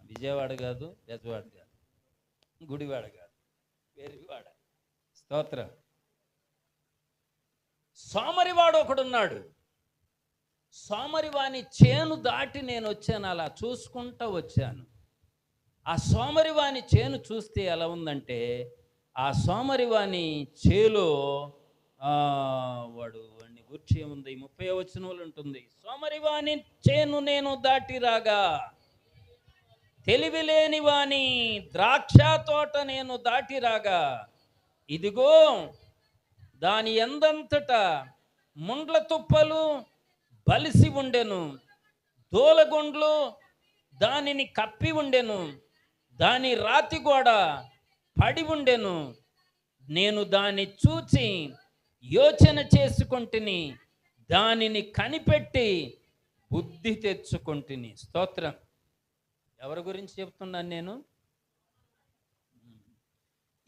Speaker 1: విజయవాడ కాదు, బెజవాడ కాదు, గుడివాడ కాదు, వెర్రివాడ. స్తోత్రం. సోమరివాడు ఒకడున్నాడు. సోమరివాని చేను దాటి నేను వచ్చాను, అలా చూసుకుంటూ వచ్చాను. ఆ సోమరివాని చేను చూస్తే ఎలా ఉందంటే, ఆ సోమరివాని చేలో వాడు వాడిని గుర్చి ఏముంది, 30వ వచనంలో ఉంటుంది, సోమరివాని చేను నేను దాటి రాగా, తెలివి లేని వాని ద్రాక్ష తోట నేను దాటి రాగా, ఇదిగో దాని ఎందంతటా ముండ్ల తుప్పలు బలిసి ఉండెను, దూలగొండ్లు దానిని కప్పి ఉండెను, దాని రాతి గోడ పడి ఉండెను. నేను దాన్ని చూచి యోచన చేసుకుంటుని, దానిని కనిపెట్టి బుద్ధి తెచ్చుకుంటుని. స్తోత్రం. ఎవరి గురించి చెప్తున్నాను నేను?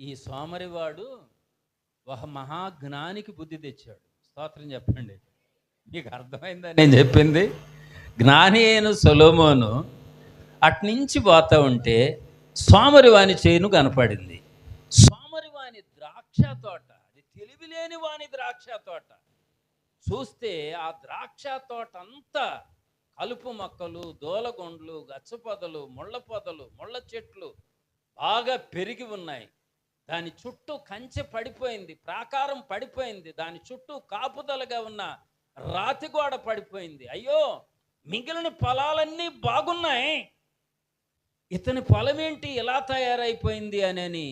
Speaker 1: ఈ సోమరివాడు ఒక మహాజ్ఞానికి బుద్ధి తెచ్చాడు. స్తోత్రం చెప్పండి. మీకు అర్థమైందా నేను చెప్పింది? జ్ఞాని అయిన సొలొమోను అట్నుంచి పోతా ఉంటే సోమరివాని చేను కనపడింది. సోమరివాని ద్రాక్ష తోట, అది తెలివి లేని వాని ద్రాక్ష తోట. చూస్తే ఆ ద్రాక్ష తోట అంతా కలుపు మొక్కలు, దూలగొండ్లు, గచ్చపొదలు, ముళ్ళ పొదలు, ముళ్ళ చెట్లు బాగా పెరిగి ఉన్నాయి. దాని చుట్టూ కంచె పడిపోయింది, ప్రాకారం పడిపోయింది, దాని చుట్టూ కాపుదలగా ఉన్న రాతి గోడ పడిపోయింది. అయ్యో, మిగిలిన పొలాలన్నీ బాగున్నాయి, ఇతని పొలం ఏంటి ఇలా తయారైపోయింది అని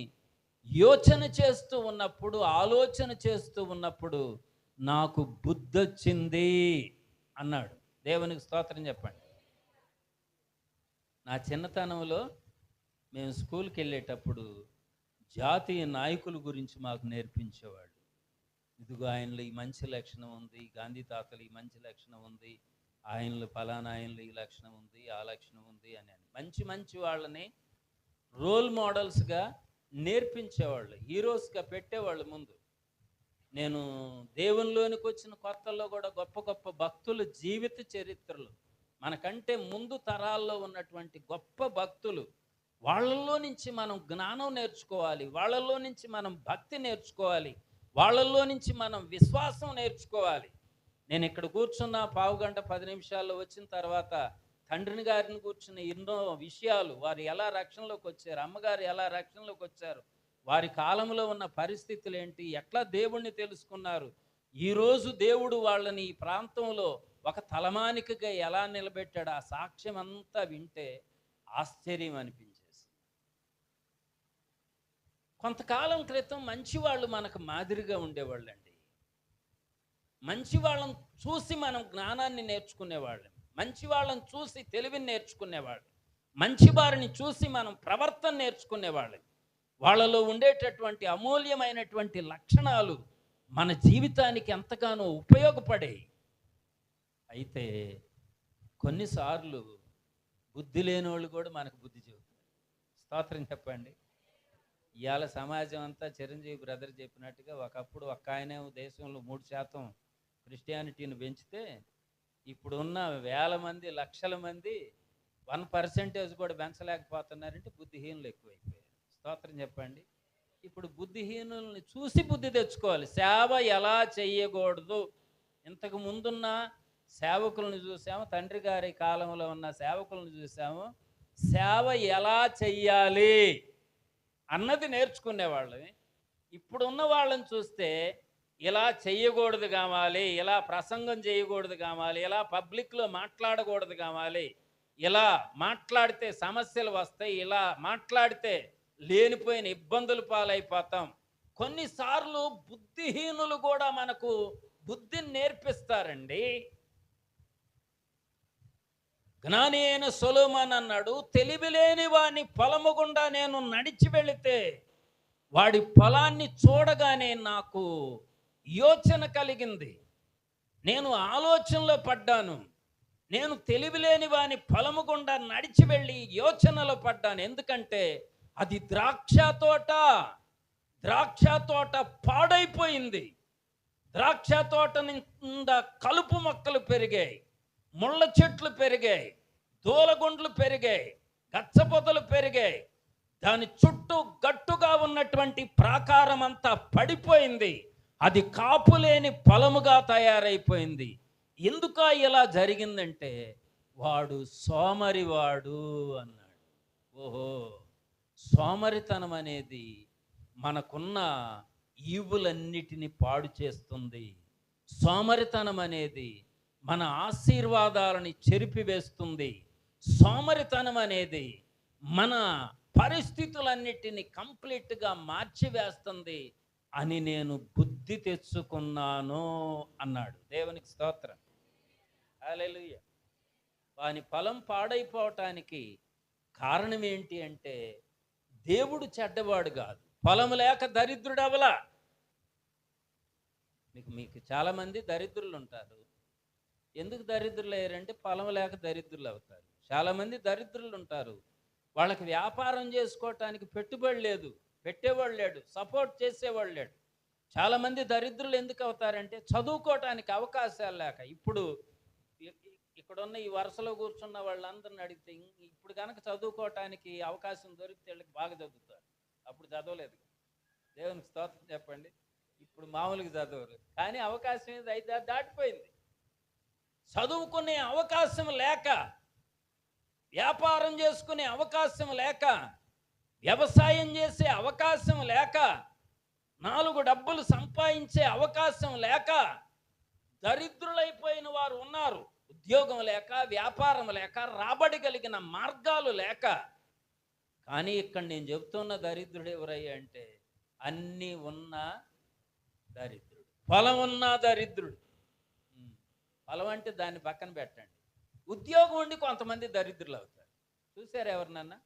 Speaker 1: యోచన చేస్తూ ఉన్నప్పుడు, ఆలోచన చేస్తూ ఉన్నప్పుడు నాకు బుద్ధి వచ్చింది అన్నాడు. దేవునికి స్తోత్రం చెప్పండి. నా చిన్నతనంలో మేము స్కూల్కి వెళ్ళేటప్పుడు జాతీయ నాయకుల గురించి మాకు నేర్పించేవాళ్ళు. ఇదిగో ఆయనలో ఈ మంచి లక్షణం ఉంది, గాంధీ తాతలు ఈ మంచి లక్షణం ఉంది, ఆయనలో ఫలానా ఆయనలో ఈ లక్షణం ఉంది, ఆ లక్షణం ఉంది అని మంచి మంచి వాళ్ళని రోల్ మోడల్స్గా నేర్పించేవాళ్ళు, హీరోస్గా పెట్టేవాళ్ళు ముందు. నేను దేవునిలోనికి వచ్చిన కొత్తల్లో కూడా గొప్ప గొప్ప భక్తుల జీవిత చరిత్రలు, మనకంటే ముందు తరాల్లో ఉన్నటువంటి గొప్ప భక్తులు, వాళ్ళల్లో నుంచి మనం జ్ఞానం నేర్చుకోవాలి, వాళ్ళల్లో నుంచి మనం భక్తి నేర్చుకోవాలి, వాళ్ళల్లో నుంచి మనం విశ్వాసం నేర్చుకోవాలి. నేను ఇక్కడ కూర్చున్న పావుగంట 10 నిమిషాల్లో వచ్చిన తర్వాత తండ్రిని గారిని కూర్చున్న ఎన్నో విషయాలు, వారు ఎలా రక్షణలోకి వచ్చారు, అమ్మగారు ఎలా రక్షణలోకి వచ్చారు, వారి కాలంలో ఉన్న పరిస్థితులు ఏంటి, ఎట్లా దేవుణ్ణి తెలుసుకున్నారు, ఈరోజు దేవుడు వాళ్ళని ఈ ప్రాంతంలో ఒక తలమానికగా ఎలా నిలబెట్టాడు, ఆ సాక్ష్యం అంతా వింటే ఆశ్చర్యం అనిపించేసి. కొంతకాలం క్రితం మంచి వాళ్ళు మనకు మాదిరిగా ఉండేవాళ్ళండి. మంచి వాళ్ళని చూసి మనం జ్ఞానాన్ని నేర్చుకునేవాళ్ళం, మంచి వాళ్ళని చూసి తెలివిని నేర్చుకునేవాళ్ళం, మంచి వారిని చూసి మనం ప్రవర్తన నేర్చుకునేవాళ్ళం. వాళ్ళలో ఉండేటటువంటి అమూల్యమైనటువంటి లక్షణాలు మన జీవితానికి ఎంతగానో ఉపయోగపడేవి. అయితే కొన్నిసార్లు బుద్ధి లేని వాళ్ళు కూడా మనకు బుద్ధి చెబుతారు. స్తోత్రం చెప్పండి. ఇవాళ సమాజం అంతా చిరంజీవి బ్రదర్ చెప్పినట్టుగా ఒకప్పుడు ఒక్క ఆయనే దేశంలో 3% క్రిస్టియానిటీని పెంచితే ఇప్పుడున్న వేల మంది లక్షల మంది 1% కూడా పెంచలేకపోతున్నారంటే బుద్ధిహీనులు ఎక్కువైపోయారు. స్తోత్రం చెప్పండి. ఇప్పుడు బుద్ధిహీనుల్ని చూసి బుద్ధి తెచ్చుకోవాలి. సేవ ఎలా చెయ్యకూడదు. ఇంతకు ముందున్న సేవకులను చూసాము, తండ్రి గారి కాలంలో ఉన్న సేవకులను చూసాము. సేవ ఎలా చెయ్యాలి అన్నది నేర్చుకునేవాళ్ళని. ఇప్పుడున్న వాళ్ళని చూస్తే ఇలా చెయ్యకూడదు కావాలి, ఇలా ప్రసంగం చేయకూడదు కావాలి, ఇలా పబ్లిక్లో మాట్లాడకూడదు కావాలి, ఇలా మాట్లాడితే సమస్యలు వస్తాయి, ఇలా మాట్లాడితే లేనిపోయిన ఇబ్బందులు పాలైపోతాం. కొన్నిసార్లు బుద్ధిహీనులు కూడా మనకు బుద్ధిని నేర్పిస్తారండి. జ్ఞాని అయిన సొలొమోను అన్నాడు, తెలివిలేని వాని పొలము గుండా నేను నడిచి వెళితే వాడి పొలాన్ని చూడగానే నాకు యోచన కలిగింది, నేను ఆలోచనలో పడ్డాను. నేను తెలివిలేని వాని పొలము గుండా నడిచి వెళ్ళి యోచనలో పడ్డాను. ఎందుకంటే అది ద్రాక్ష తోట పాడైపోయింది. ద్రాక్ష తోట నిండా కలుపు మొక్కలు పెరిగాయి, ముళ్ళ చెట్లు పెరిగాయి, దూలగుండ్లు పెరిగాయి, గచ్చపొదలు పెరిగాయి. దాని చుట్టూ గట్టుగా ఉన్నటువంటి ప్రాకారం అంతా పడిపోయింది. అది కాపులేని పొలముగా తయారైపోయింది. ఎందుక ఇలా జరిగిందంటే వాడు సోమరివాడు అన్నాడు. ఓహో, సోమరితనం అనేది మనకున్న ఈవులన్నిటిని పాడు చేస్తుంది. సోమరితనం అనేది మన ఆశీర్వాదాలని చెరిపివేస్తుంది. సోమరితనం అనేది మన పరిస్థితులన్నిటిని కంప్లీట్గా మార్చివేస్తుంది అని నేను బుద్ధి తెచ్చుకున్నాను అన్నాడు. దేవునికి స్తోత్రం. హల్లెలూయా. వాని పొలం పాడైపోవటానికి కారణం ఏంటి అంటే దేవుడు చెడ్డవాడు కాదు, పొలం లేక దరిద్రుడవలా. మీకు చాలామంది దరిద్రులు ఉంటారు. ఎందుకు దరిద్రులు అయ్యారంటే పొలం లేక దరిద్రులు అవుతారు. చాలామంది దరిద్రులు ఉంటారు, వాళ్ళకి వ్యాపారం చేసుకోవటానికి పెట్టుబడి లేదు, పెట్టేవాళ్ళు లేడు, సపోర్ట్ చేసేవాళ్ళు లేడు. చాలామంది దరిద్రులు ఎందుకు అవుతారంటే చదువుకోవటానికి అవకాశాలు లేక. ఇప్పుడు ఇక్కడున్న ఈ వరుసలో కూర్చున్న వాళ్ళందరిని అడిగితే ఇప్పుడు కనుక చదువుకోవటానికి అవకాశం దొరికితే వాళ్ళకి బాగా చదువుతారు. అప్పుడు చదవలేదు. దేవునికి స్తోత్రం చెప్పండి. ఇప్పుడు మామూలుగా చదవరు, కానీ అవకాశం ఏది అయితే దాటిపోయింది. చదువుకునే అవకాశం లేక, వ్యాపారం చేసుకునే అవకాశం లేక, వ్యవసాయం చేసే అవకాశం లేక, 4 డబ్బులు సంపాదించే అవకాశం లేక దరిద్రులైపోయిన వారు ఉన్నారు. ఉద్యోగం లేక, వ్యాపారం లేక, రాబడి కలిగిన మార్గాలు లేక. కానీ ఇక్కడ నేను చెబుతున్న దరిద్రుడు ఎవరయ్యా అంటే అన్నీ ఉన్న దరిద్రుడు, పొలం ఉన్న దరిద్రుడు. పొలం అంటే దాన్ని పక్కన పెట్టండి. ఉద్యోగం ఉండి కొంతమంది దరిద్రులు అవుతారు. చూసారు ఎవరినన్నా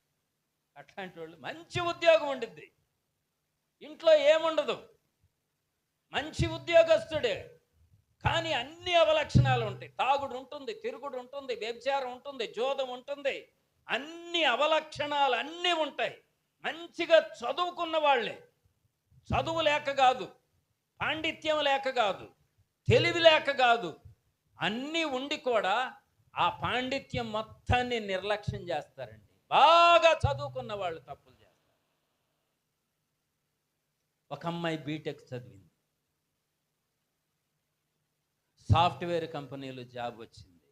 Speaker 1: అట్లాంటి వాళ్ళు? మంచి ఉద్యోగం ఉండిద్ది, ఇంట్లో ఏముండదు, మంచి ఉద్యోగస్తుడే, కానీ అన్ని అవలక్షణాలు ఉంటాయి. తాగుడు ఉంటుంది, తిరుగుడు ఉంటుంది, వ్యభిచారం ఉంటుంది, జోదం ఉంటుంది, అన్ని అవలక్షణాలు అన్నీ ఉంటాయి. మంచిగా చదువుకున్న వాళ్ళే, చదువు లేక కాదు, పాండిత్యం లేక కాదు, తెలివి లేక కాదు, అన్నీ ఉండి కూడా ఆ పాండిత్యం మొత్తాన్ని నిర్లక్ష్యం చేస్తారండి. బాగా చదువుకున్న వాళ్ళు తప్పులు చేస్తారు. ఒక అమ్మాయి బీటెక్ చదివింది, సాఫ్ట్వేర్ కంపెనీలో జాబ్ వచ్చింది.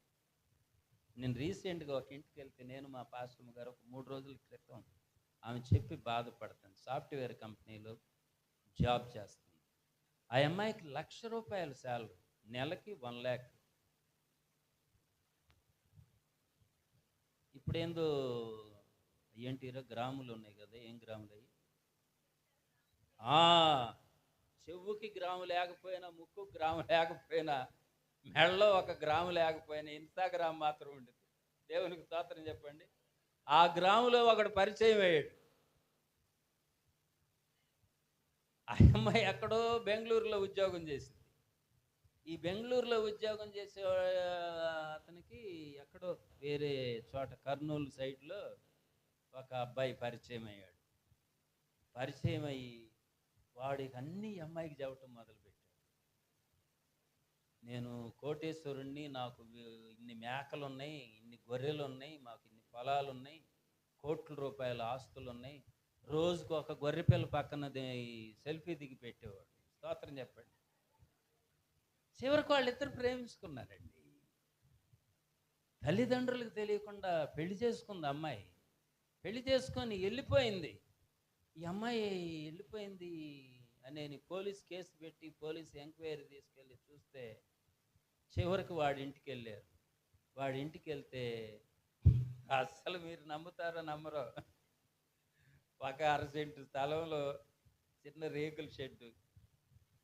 Speaker 1: నేను రీసెంట్గా ఒక ఇంటికి వెళ్తే, నేను మా పాస్టర్ గారు ఒక 3 రోజుల క్రితం ఆమె చెప్పి బాధపడతాను. సాఫ్ట్వేర్ కంపెనీలో జాబ్ చేస్తుంది. ఆ అమ్మాయికి ₹1,00,000 శాలరీ, నెలకి 1 lakh. ఇప్పుడు ఏంటిరా గ్రాములు ఉన్నాయి కదా, ఏం గ్రాములు అయ్యి? చెవుకి గ్రాము లేకపోయినా, ముక్కు గ్రాము లేకపోయినా, మెడలో 1 గ్రాము లేకపోయినా ఇన్స్టాగ్రామ్ మాత్రం ఉండేది. దేవునికి స్తోత్రం చెప్పండి. ఆ గ్రాములో ఒకడు పరిచయం అయ్యాడు. ఆ అమ్మాయి ఎక్కడో బెంగళూరులో ఉద్యోగం చేసింది. ఈ బెంగళూరులో ఉద్యోగం చేసే అతనికి ఎక్కడో వేరే చోట కర్నూలు సైడ్లో ఒక అబ్బాయి పరిచయం అయ్యాడు. పరిచయం అయ్యి వాడికి అన్ని అమ్మాయికి చెప్పటం మొదలుపెట్టాడు. నేను కోటేశ్వరుణ్ణి, నాకు ఇన్ని మేకలు ఉన్నాయి, ఇన్ని గొర్రెలు ఉన్నాయి, మాకు ఇన్ని పొలాలు ఉన్నాయి, కోట్ల రూపాయల ఆస్తులు ఉన్నాయి. రోజుకు ఒక గొర్రెపిల్ల పక్కన సెల్ఫీ దిగి పెట్టేవాడు. స్తోత్రం చెప్పండి. చివరికి వాళ్ళిద్దరు ప్రేమించుకున్నారండి. తల్లిదండ్రులకు తెలియకుండా పెళ్లి చేసుకుంది అమ్మాయి. పెళ్లి చేసుకొని వెళ్ళిపోయింది. ఈ అమ్మాయి వెళ్ళిపోయింది అని పోలీస్ కేసు పెట్టి పోలీస్ ఎంక్వైరీ తీసుకెళ్ళి చూస్తే చివరికి వాడింటికి వెళ్ళారు. వాడింటికి వెళ్తే అస్సలు మీరు నమ్ముతారో నమ్మరో, ఒక 1/2 సెంటు స్థలంలో చిన్న రేకుల షెడ్డు.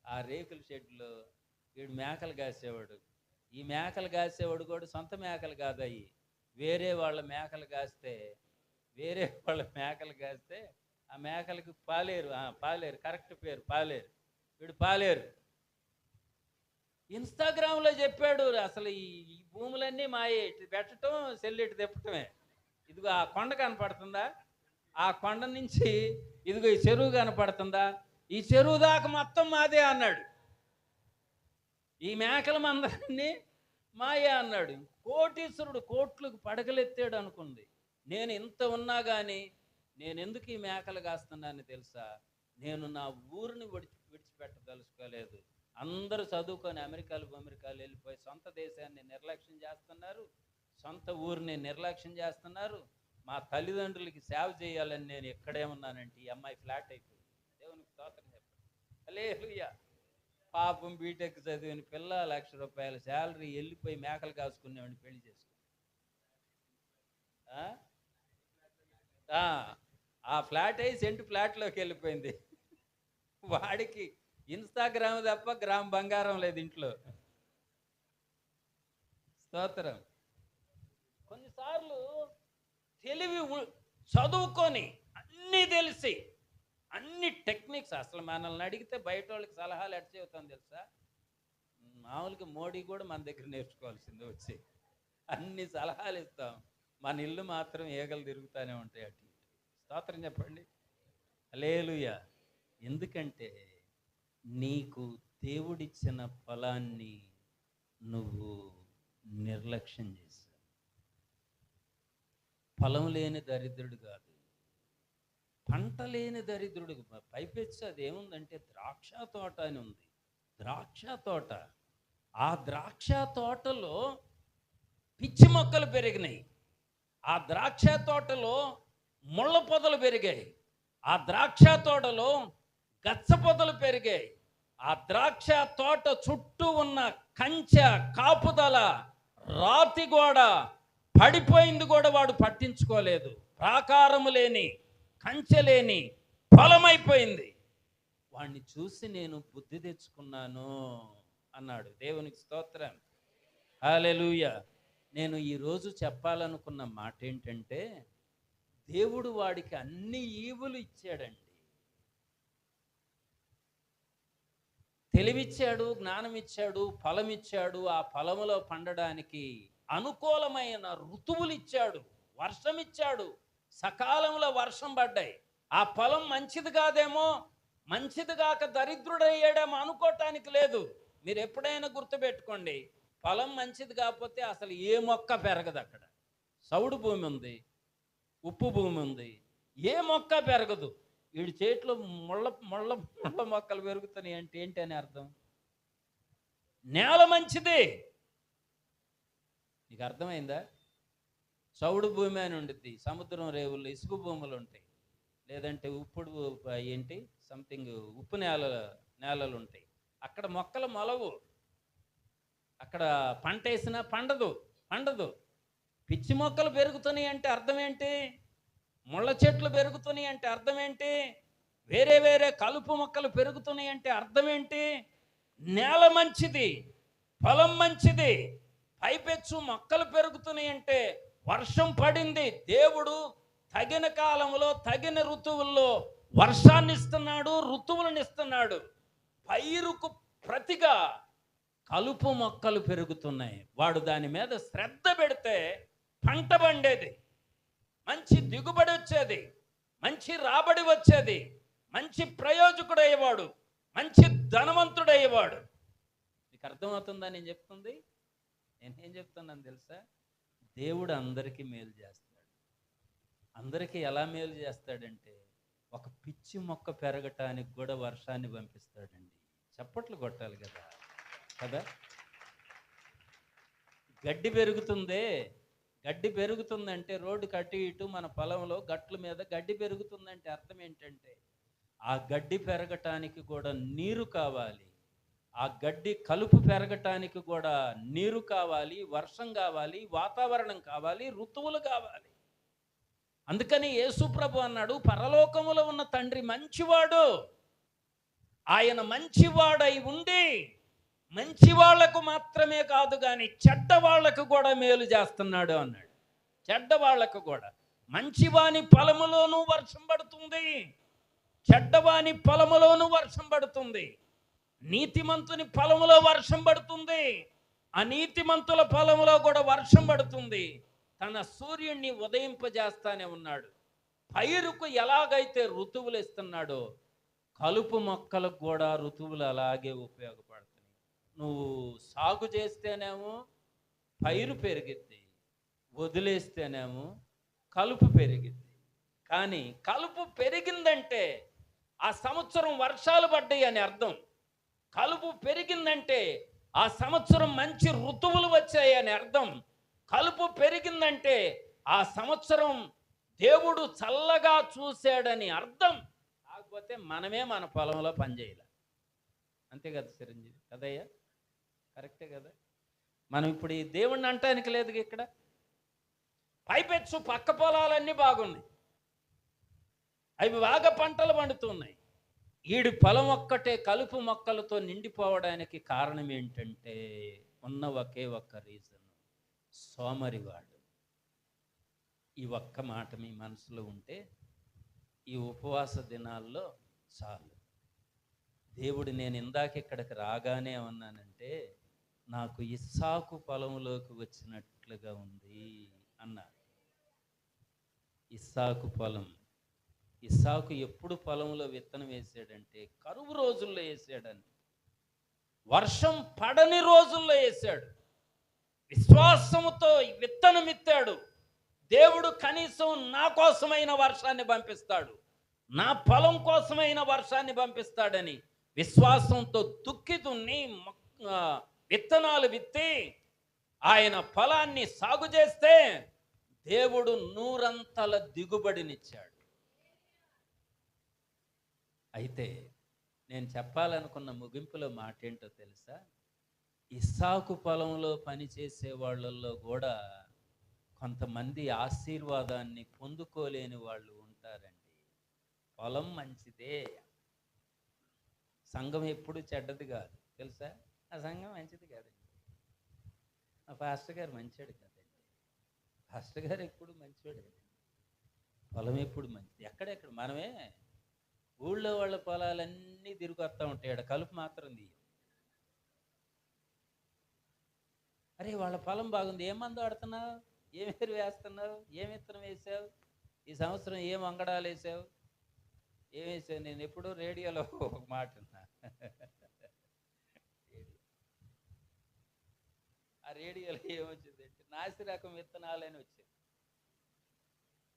Speaker 1: ఆ రేకుల షెడ్లో వీడు మేకలు కాసేవాడు. ఈ మేకలు కాసేవాడు కూడా సొంత మేకలు కాదయ్యి, వేరే వాళ్ళ మేకలు కాస్తే ఆ మేకలకి పాలేరు కరెక్ట్ పేరు పాలేరు. వీడు పాలేరు. ఇన్స్టాగ్రామ్లో చెప్పాడు, అసలు ఈ భూములన్నీ మాయే, ఇటు పెట్టడం సెల్లిటి తిప్పటమే. ఇదిగో ఆ కొండ కనపడుతుందా, ఆ కొండ నుంచి ఇదిగో ఈ చెరువు కనపడుతుందా, ఈ చెరువు దాకా మొత్తం మాదే అన్నాడు. ఈ మేకల మందరాన్ని మాయే అన్నాడు. కోటీశ్వరుడు కోట్లకు పడగలెత్తాడు అనుకుంది. నేను ఇంత ఉన్నా కానీ నేను ఎందుకు ఈ మేకలు కాస్తున్నానని తెలుసా? నేను నా ఊరిని విడిచిపెట్టదలుచుకోలేదు. అందరూ చదువుకొని అమెరికాలు వెళ్ళిపోయి సొంత దేశాన్ని నిర్లక్ష్యం చేస్తున్నారు, సొంత ఊరిని నిర్లక్ష్యం చేస్తున్నారు. మా తల్లిదండ్రులకి సేవ చేయాలని నేను ఎక్కడే ఉన్నానంటే ఈ అమ్మాయి ఫ్లాట్ అయిపోయింది. దేవునికి స్తోత్రం చెప్పండి. హల్లెలూయా. పాపం బీటెక్ చదివిన పిల్ల, 1,00,000 రూపాయల శాలరీ, వెళ్ళిపోయి మేకలు కాసుకునేవాడిని పెళ్లి చేసుకుని ఆ ఫ్లాట్ అయ్యి సెంటు ఫ్లాట్లోకి వెళ్ళిపోయింది. వాడికి ఇన్స్టాగ్రామ్ తప్ప గ్రామ్ బంగారం లేదు ఇంట్లో. స్తోత్రం. కొన్నిసార్లు తెలివి చదువుకొని అన్నీ తెలిసి అన్ని టెక్నిక్స్, అసలు మనల్ని అడిగితే బయట వాళ్ళకి సలహాలు ఎట్లా చెబుతాం తెలుసా? మామూలుగా మోడీ కూడా మన దగ్గర నేర్చుకోవాల్సింది వచ్చి అన్ని సలహాలు ఇస్తాం. మన ఇల్లు మాత్రం ఈగలు తిరుగుతూనే ఉంటాయి అటు ఇటు. స్తోత్రం చెప్పండి. హల్లెలూయా. ఎందుకంటే నీకు దేవుడిచ్చిన ఫలాన్ని నువ్వు నిర్లక్ష్యం చేశావు. ఫలం లేని దరిద్రుడు కాదు, పంట లేని దరిద్రుడు. పైపెచ్చి అది ఏముందంటే ద్రాక్ష తోట అని ఉంది. ద్రాక్ష తోట. ఆ ద్రాక్ష తోటలో పిచ్చి మొక్కలు పెరిగినాయి. ఆ ద్రాక్ష తోటలో ముళ్ళ పొదలు పెరిగాయి. ఆ ద్రాక్ష తోటలో గచ్చ పొదలు పెరిగాయి. ఆ ద్రాక్ష తోట చుట్టూ ఉన్న కంచె కాపుదల రాతి గోడ పడిపోయింది కూడా వాడు పట్టించుకోలేదు. ప్రాకారము లేని, కంచె లేని ఫలమైపోయింది. వాడిని చూసి నేను బుద్ధి తెచ్చుకున్నాను అన్నాడు. దేవునికి స్తోత్రం. హల్లెలూయా. నేను ఈరోజు చెప్పాలనుకున్న మాట ఏంటంటే, దేవుడు వాడికి అన్ని ఈవులు ఇచ్చాడండి. తెలివిచ్చాడు, జ్ఞానం ఇచ్చాడు, ఫలం ఇచ్చాడు. ఆ ఫలములో పండడానికి అనుకూలమైన ఋతువులు ఇచ్చాడు, వర్షం ఇచ్చాడు. సకాలంలో వర్షం పడ్డాయి. ఆ ఫలం మంచిది కాదేమో, మంచిది కాక దరిద్రుడయ్యాడేమో అనుకోవటానికి లేదు. మీరు ఎప్పుడైనా గుర్తుపెట్టుకోండి, ఫలం మంచిది కాకపోతే అసలు ఏ మొక్క పెరగదు. అక్కడ సౌడు భూమి ఉంది, ఉప్పు భూమి ఉంది, ఏ మొక్క పెరగదు. వీడి చేతిలో ముళ్ళ ముళ్ళ ముళ్ళ మొక్కలు పెరుగుతున్నాయి అంటే ఏంటి అని అర్థం? నేల మంచిది. నీకు అర్థమైందా? సౌడు భూమి అని ఉండిద్ది, సముద్రం రేవుల్లో ఇసుక భూములు ఉంటాయి, లేదంటే సంథింగ్ ఉప్పు నేలలు ఉంటాయి. అక్కడ మొక్కలు మొలవు, అక్కడ పంట వేసినా పండదు. పిచ్చి మొక్కలు పెరుగుతున్నాయి అంటే అర్థం ఏంటి? ముళ్ళ చెట్లు పెరుగుతున్నాయి అంటే అర్థం ఏంటి? వేరే కలుపు మొక్కలు పెరుగుతున్నాయి అంటే అర్థం ఏంటి? నేల మంచిది, ఫలం మంచిది, పైపెచ్చు మొక్కలు పెరుగుతున్నాయి అంటే వర్షం పడింది. దేవుడు తగిన కాలంలో తగిన ఋతువుల్లో వర్షాన్ని ఇస్తున్నాడు, ఋతువులను ఇస్తున్నాడు. పైరుకు ప్రతిగా కలుపు మొక్కలు పెరుగుతున్నాయి. వాడు దాని మీద శ్రద్ధ పెడితే పంట పండేది, మంచి దిగుబడి వచ్చేది, మంచి రాబడి వచ్చేది, మంచి ప్రయోజకుడయ్యేవాడు, మంచి ధనవంతుడయ్యేవాడు. నీకు అర్థమవుతుందా నేను చెప్తుంది? నేనేం చెప్తున్నాను తెలుసా? దేవుడు అందరికీ మేలు చేస్తాడు. అందరికీ ఎలా మేలు చేస్తాడంటే, ఒక పిచ్చి మొక్క పెరగటానికి కూడా వర్షాన్ని పంపిస్తాడండి. చప్పట్లు కొట్టాలి కదా కదా. గడ్డి పెరుగుతుందే, గడ్డి పెరుగుతుందంటే రోడ్డు కట్టి ఇటు మన పొలంలో గట్ల మీద గడ్డి పెరుగుతుందంటే అర్థం ఏంటంటే, ఆ గడ్డి పెరగటానికి కూడా నీరు కావాలి. ఆ గడ్డి కలుపు పెరగటానికి కూడా నీరు కావాలి, వర్షం కావాలి, వాతావరణం కావాలి, ఋతువులు కావాలి. అందుకని యేసుప్రభు అన్నాడు, పరలోకములో ఉన్న తండ్రి మంచివాడు. ఆయన మంచివాడై ఉండి మంచి వాళ్లకు మాత్రమే కాదు కానీ చెడ్డ వాళ్లకు కూడా మేలు చేస్తున్నాడు అన్నాడు. చెడ్డ వాళ్లకు కూడా. మంచివాని పొలములోనూ వర్షం పడుతుంది, చెడ్డవాని పొలములోనూ వర్షం పడుతుంది. నీతిమంతుని పొలములో వర్షం పడుతుంది, అనీతిమంతుల పొలములో కూడా వర్షం పడుతుంది. తన సూర్యుడిని ఉదయింపజేస్తానే ఉన్నాడు. పైరుకు ఎలాగైతే ఋతువులు ఇస్తున్నాడో కలుపు మొక్కలకు కూడా ఋతువులు అలాగే ఉపయోగపడుతున్నాయి. నువ్వు సాగు చేస్తేనేమో పైరు పెరిగిద్ది, వదిలేస్తేనేమో కలుపు పెరిగిద్ది. కానీ కలుపు పెరిగిందంటే ఆ సంవత్సరం వర్షాలు పడ్డాయి అని అర్థం. కలుపు పెరిగిందంటే ఆ సంవత్సరం మంచి ఋతువులు వచ్చాయి అని అర్థం. కలుపు పెరిగిందంటే ఆ సంవత్సరం దేవుడు చల్లగా చూశాడని అర్థం. కాకపోతే మనమే మన పొలంలో పనిచేయాలి. అంతే కదా చిరంజీవి? కదయ్యా, కరెక్టే కదా. మనం ఇప్పుడు ఈ దేవుణ్ణి అంటానికి లేదు ఇక్కడ. పైపెచ్చు పక్క పొలాలన్నీ బాగున్నాయి, అవి బాగా పంటలు పండుతున్నాయి. ఈడి పొలం ఒక్కటే కలుపు మొక్కలతో నిండిపోవడానికి కారణం ఏంటంటే ఉన్న ఒకే ఒక్క రీజన్, సోమరివాడు. ఈ ఒక్క మాట మీ మనసులో ఉంటే ఈ ఉపవాస దినాల్లో చాలు. దేవుడు, నేను ఇందాక ఇక్కడికి రాగానే ఉన్నానంటే నాకు ఇస్సాకు పొలంలోకి వచ్చినట్లుగా ఉంది అన్నాడు. ఇస్సాకు పొలం. ఇస్సాకు ఎప్పుడు పొలంలో విత్తనం వేసాడంటే కరువు రోజుల్లో వేసాడని, వర్షం పడని రోజుల్లో వేసాడు. విశ్వాసముతో విత్తనం ఇత్తాడు. దేవుడు కనీసం నా కోసమైన వర్షాన్ని పంపిస్తాడు, నా పొలం కోసమైన వర్షాన్ని పంపిస్తాడని విశ్వాసంతో దుక్కి దున్ని విత్తనాలు విత్తి ఆయన పొలాన్ని సాగు చేస్తే దేవుడు 100 దిగుబడినిచ్చాడు. అయితే నేను చెప్పాలనుకున్న ముగింపులో మాట ఏంటో తెలుసా? ఇస్సాకు పొలంలో పనిచేసే వాళ్ళల్లో కూడా కొంతమంది ఆశీర్వాదాన్ని పొందుకోలేని వాళ్ళు ఉంటారండి. పొలం మంచిదే, సంఘం ఎప్పుడు చెడ్డది కాదు తెలుసా? ఆ సంఘం మంచిది కాదండి. ఆ పాస్టర్ గారు మంచివాడు కదండి, పాస్టర్ గారు ఎప్పుడు మంచివాడు. పొలం ఎప్పుడు మంచిది. ఎక్కడెక్కడ మనమే ఊళ్ళో వాళ్ళ పొలాలన్నీ తిరిగి వస్తూ ఉంటాయి, కలుపు మాత్రం తీయం. అరే వాళ్ళ పొలం బాగుంది, ఏం మందు ఆడుతున్నావు, ఏం ఎరువు వేస్తున్నావు, ఏం విత్తనం వేసావు, ఈ సంవత్సరం ఏం వంగడాలు వేసావు, ఏం వేసావు? నేను ఎప్పుడూ రేడియోలో ఒక మాట ఉన్నా, ఆ రేడియోలో ఏమొచ్చిందంటే నాసి రకం విత్తనాలు అని వచ్చింది.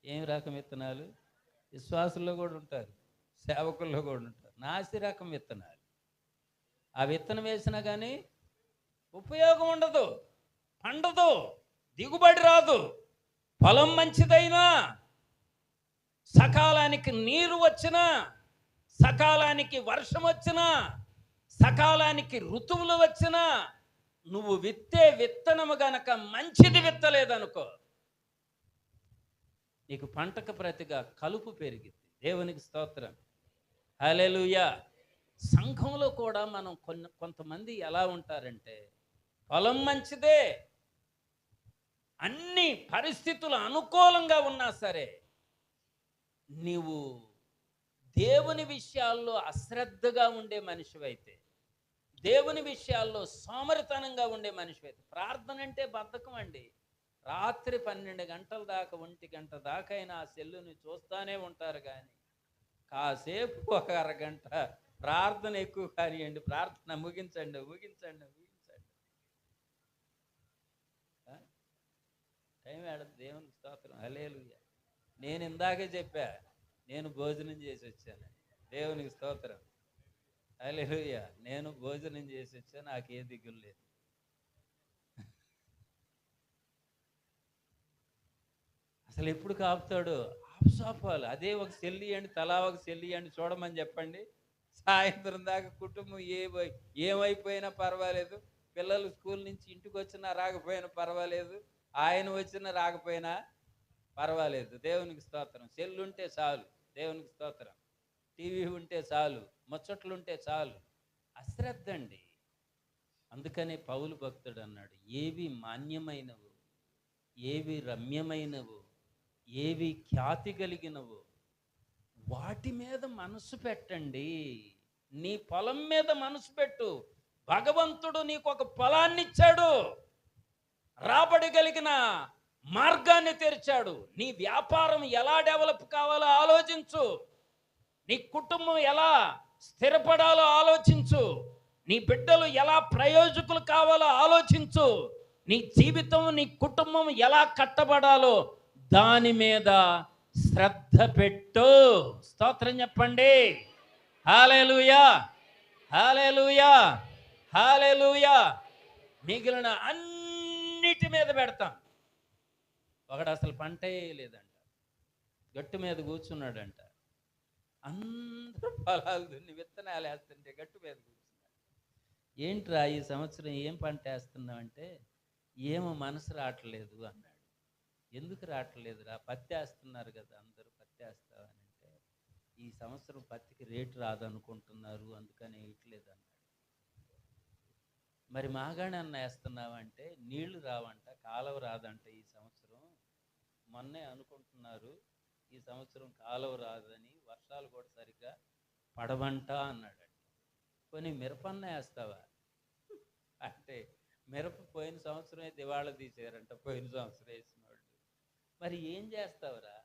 Speaker 1: ఏం రకం విత్తనాలు? విశ్వాసుల్లో కూడా ఉంటారు, సేవకుల్లో కూడా ఉంటారు. నాసి రకం విత్తనాలు. ఆ విత్తనం వేసినా కానీ ఉపయోగం ఉండదు, పండదు, దిగుబడి రాదు. పొలం మంచిదైనా, సకాలానికి నీరు వచ్చినా, సకాలానికి వర్షం వచ్చినా, సకాలానికి ఋతువులు వచ్చినా, నువ్వు విత్తే విత్తనము గనక మంచిది విత్తలేదనుకో, నీకు పంటకు ప్రతిగా కలుపు పెరిగిద్ది. దేవునికి స్తోత్రం, హల్లెలూయా. సంఘంలో కూడా మనం కొంతమంది ఎలా ఉంటారంటే, పొలం మంచిదే, అన్ని పరిస్థితులు అనుకూలంగా ఉన్నా సరే నీవు దేవుని విషయాల్లో అశ్రద్ధగా ఉండే మనిషివైతే, దేవుని విషయాల్లో సోమరితనంగా ఉండే మనిషివైతే, ప్రార్థన అంటే బద్ధకం అండి. రాత్రి 12 గంటల దాకా, 1 గంట దాకా అయినా ఆ సెల్లుని చూస్తూనే ఉంటారు. కానీ కాసేపు ఒక అరగంట ప్రార్థన ఎక్కువ కానివ్వండి, ప్రార్థన ముగించండి ముగించండి ముగించండి. టైం ఏడదు. దేవునికి స్తోత్రం, హల్లెలూయా. నేను ఇందాకే చెప్పా, నేను భోజనం చేసి వచ్చాను. దేవునికి స్తోత్రం, హల్లెలూయా. నేను భోజనం చేసి వచ్చాను, నాకు ఏ దిగులు లేదు. అసలు ఎప్పుడు కాపుతాడు? ఆపుసాపాలు. అదే ఒక సెల్లి అండి, తలా ఒక సెల్లి అండి చూడమని చెప్పండి. సాయంత్రం దాకా కుటుంబం ఏమైపోయినా పర్వాలేదు, పిల్లలు స్కూల్ నుంచి ఇంటికి వచ్చినా రాకపోయినా పర్వాలేదు, ఆయన వచ్చినా రాకపోయినా పర్వాలేదు. దేవునికి స్తోత్రం. సెల్లు ఉంటే చాలు. దేవునికి స్తోత్రం. టీవీ ఉంటే చాలు, ముచ్చట్లుంటే చాలు. అశ్రద్ధ అండి. అందుకనే పౌలు భక్తుడు అన్నాడు, ఏవి మాన్యమైనవు, ఏవి రమ్యమైనవు, ఏవి ఖ్యాతి కలిగినవు వాటి మీద మనసు పెట్టండి. నీ పొలం మీద మనసు పెట్టు. భగవంతుడు నీకు ఒక పొలాన్ని ఇచ్చాడు, రాబడి కలిగిన మార్గాన్ని తెరిచాడు. నీ వ్యాపారం ఎలా డెవలప్ కావాలో ఆలోచించు. నీ కుటుంబం ఎలా స్థిరపడాలో ఆలోచించు. నీ బిడ్డలు ఎలా ప్రయోజకులు కావాలో ఆలోచించు. నీ జీవితం, నీ కుటుంబం ఎలా కట్టబడాలో దాని మీద శ్రద్ధ పెట్టు. స్తోత్రం చెప్పండి. హల్లెలూయా, హల్లెలూయా, హల్లెలూయా. మిగిలిన అన్నిటి మీద పెడతాం. ఒకడు అసలు పంటే లేదంట, గట్టు మీద కూర్చున్నాడంట. అందరూ పొలాలు దున్ని విత్తనాలు వేస్తుంటే గట్టు మీద కూర్చున్నాడు. ఏంట్రా ఈ సంవత్సరం ఏం పంట వేస్తున్నావు అంటే, ఏమో మనసు రావట్లేదు అన్నాడు. ఎందుకు రావట్లేదురా? పత్తి వేస్తున్నారు కదా అందరూ, పత్తి వేస్తావని అంటే, ఈ సంవత్సరం పత్తికి రేటు రాదనుకుంటున్నారు, అందుకని వేయట్లేదు అన్నాడు. మరి మాగాణన్న వేస్తున్నావంటే, నీళ్లు రావంట, కాలువ రాదంట ఈ సంవత్సరం, మొన్నే అనుకుంటున్నారు ఈ సంవత్సరం కాలువ రాదని, వర్షాలు కూడా సరిగ్గా పడవంట అన్నాడంట. కొన్ని మిరపన్న వేస్తావా అంటే, మిరప పోయిన సంవత్సరమే దివాళా తీసారంట, పోయిన సంవత్సరం వేసిన వాళ్ళు. మరి ఏం చేస్తావురా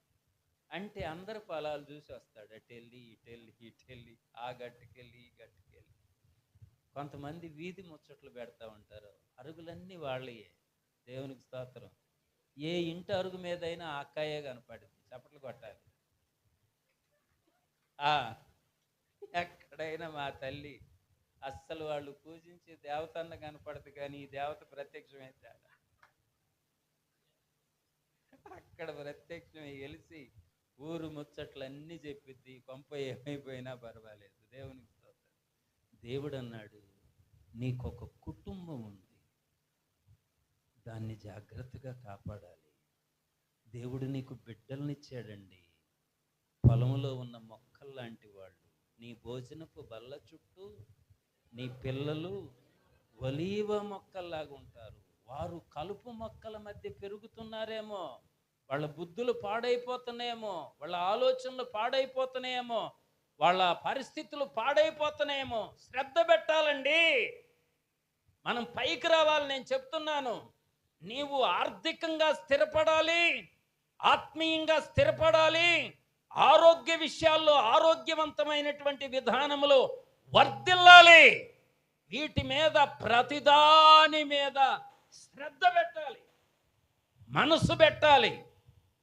Speaker 1: అంటే, అందరు పొలాలు చూసి వస్తాడు. అటెళ్ళి ఇటెళ్ళి ఇటెళ్ళి, ఆ గట్టుకెళ్ళి ఈ గట్టుకెళ్ళి. కొంతమంది వీధి ముచ్చట్లు పెడతా ఉంటారు, అరుగులన్నీ వాళ్ళయే. దేవునికి స్తోత్రం. ఏ ఇంటి అరుగు మీదైనా అక్కాయే కనపడింది, చప్పట్లు కొట్టాలి. ఎక్కడైనా మా తల్లి అస్సలు వాళ్ళు పూజించే దేవతన్న కనపడదు, కానీ ఈ దేవత ప్రత్యక్షమే తేడా. అక్కడ ప్రత్యక్షమే గెలిచి ఊరు ముచ్చట్లన్నీ చెప్పిద్ది. కొంప ఏమైపోయినా పర్వాలేదు. దేవునికి స్తోత్రం. దేవుడు అన్నాడు, నీకొక కుటుంబం ఉంది, దాన్ని జాగ్రత్తగా కాపాడాలి. దేవుడు నీకు బిడ్డలనిచ్చాడండి, పొలంలో ఉన్న మొక్కల్లాంటి వాళ్ళు. నీ భోజనపు బల్ల చుట్టూ నీ పిల్లలు ఒలీవ మొక్కల్లాగా ఉంటారు. వారు కలుపు మొక్కల మధ్య పెరుగుతున్నారేమో, వాళ్ళ బుద్ధులు పాడైపోతున్నాయేమో, వాళ్ళ ఆలోచనలు పాడైపోతున్నాయేమో, వాళ్ళ పరిస్థితులు పాడైపోతున్నాయేమో. శ్రద్ధ పెట్టాలండి. మనం పైకి రావాలి. నేను చెప్తున్నాను, నీవు ఆర్థికంగా స్థిరపడాలి, ఆత్మీయంగా స్థిరపడాలి, ఆరోగ్య విషయాల్లో ఆరోగ్యవంతమైనటువంటి విధానములో వర్ధిల్లాలి. వీటి మీద, ప్రతిదాని మీద శ్రద్ధ పెట్టాలి, మనసు పెట్టాలి,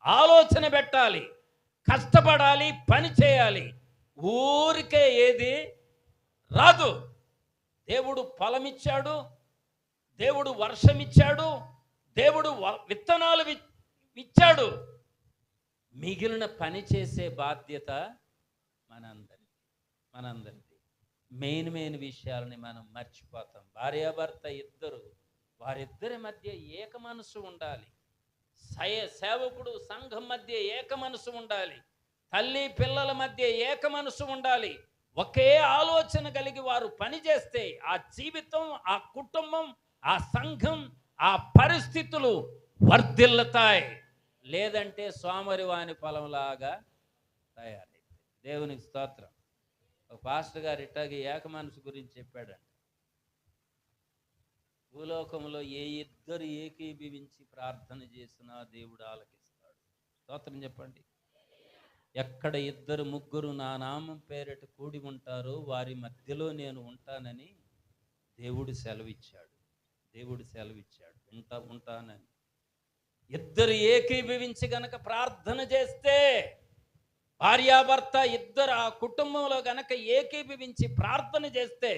Speaker 1: ఆలోచన పెట్టాలి, కష్టపడాలి, పని చేయాలి. ఊరికే ఏది రాదు. దేవుడు ఫలమిచ్చాడు, దేవుడు వర్షమిచ్చాడు, దేవుడు విత్తనాలు ఇచ్చాడు. మిగిలిన పని చేసే బాధ్యత మనందరిది. మెయిన్ విషయాలని మనం మర్చిపోతాం. భార్యాభర్త ఇద్దరు, వారిద్దరి మధ్య ఏక మనసు ఉండాలి. సేవకుడు సంఘం మధ్య ఏక మనసు ఉండాలి. తల్లి పిల్లల మధ్య ఏక మనసు ఉండాలి. ఒకే ఆలోచన కలిగి వారు పనిచేస్తే ఆ జీవితం, ఆ కుటుంబం, ఆ సంఘం, ఆ పరిస్థితులు వర్ధిల్లుతాయి. లేదంటే సోమరివాని పొలంలాగా తయారైంది. దేవునికి స్తోత్రం. ఒక పాస్టర్ గారు ఇట్టాగే ఏక మనసు గురించి చెప్పాడంట. భూలోకంలో ఏ ఇద్దరు ఏకీభవించి ప్రార్థన చేసినా దేవుడు ఆలకిస్తాడు. స్తోత్రం చెప్పండి. ఎక్కడ ఇద్దరు ముగ్గురు నా నామం పేరిట కూడి ఉంటారో వారి మధ్యలో నేను ఉంటానని దేవుడు సెలవిచ్చాడు. దేవుడు సెలవిచ్చాడు ఉంటానని. ఇద్దరు ఏకీభవించి గనక ప్రార్థన చేస్తే, భార్యాభర్త ఇద్దరు ఆ కుటుంబంలో గనక ఏకీభవించి ప్రార్థన చేస్తే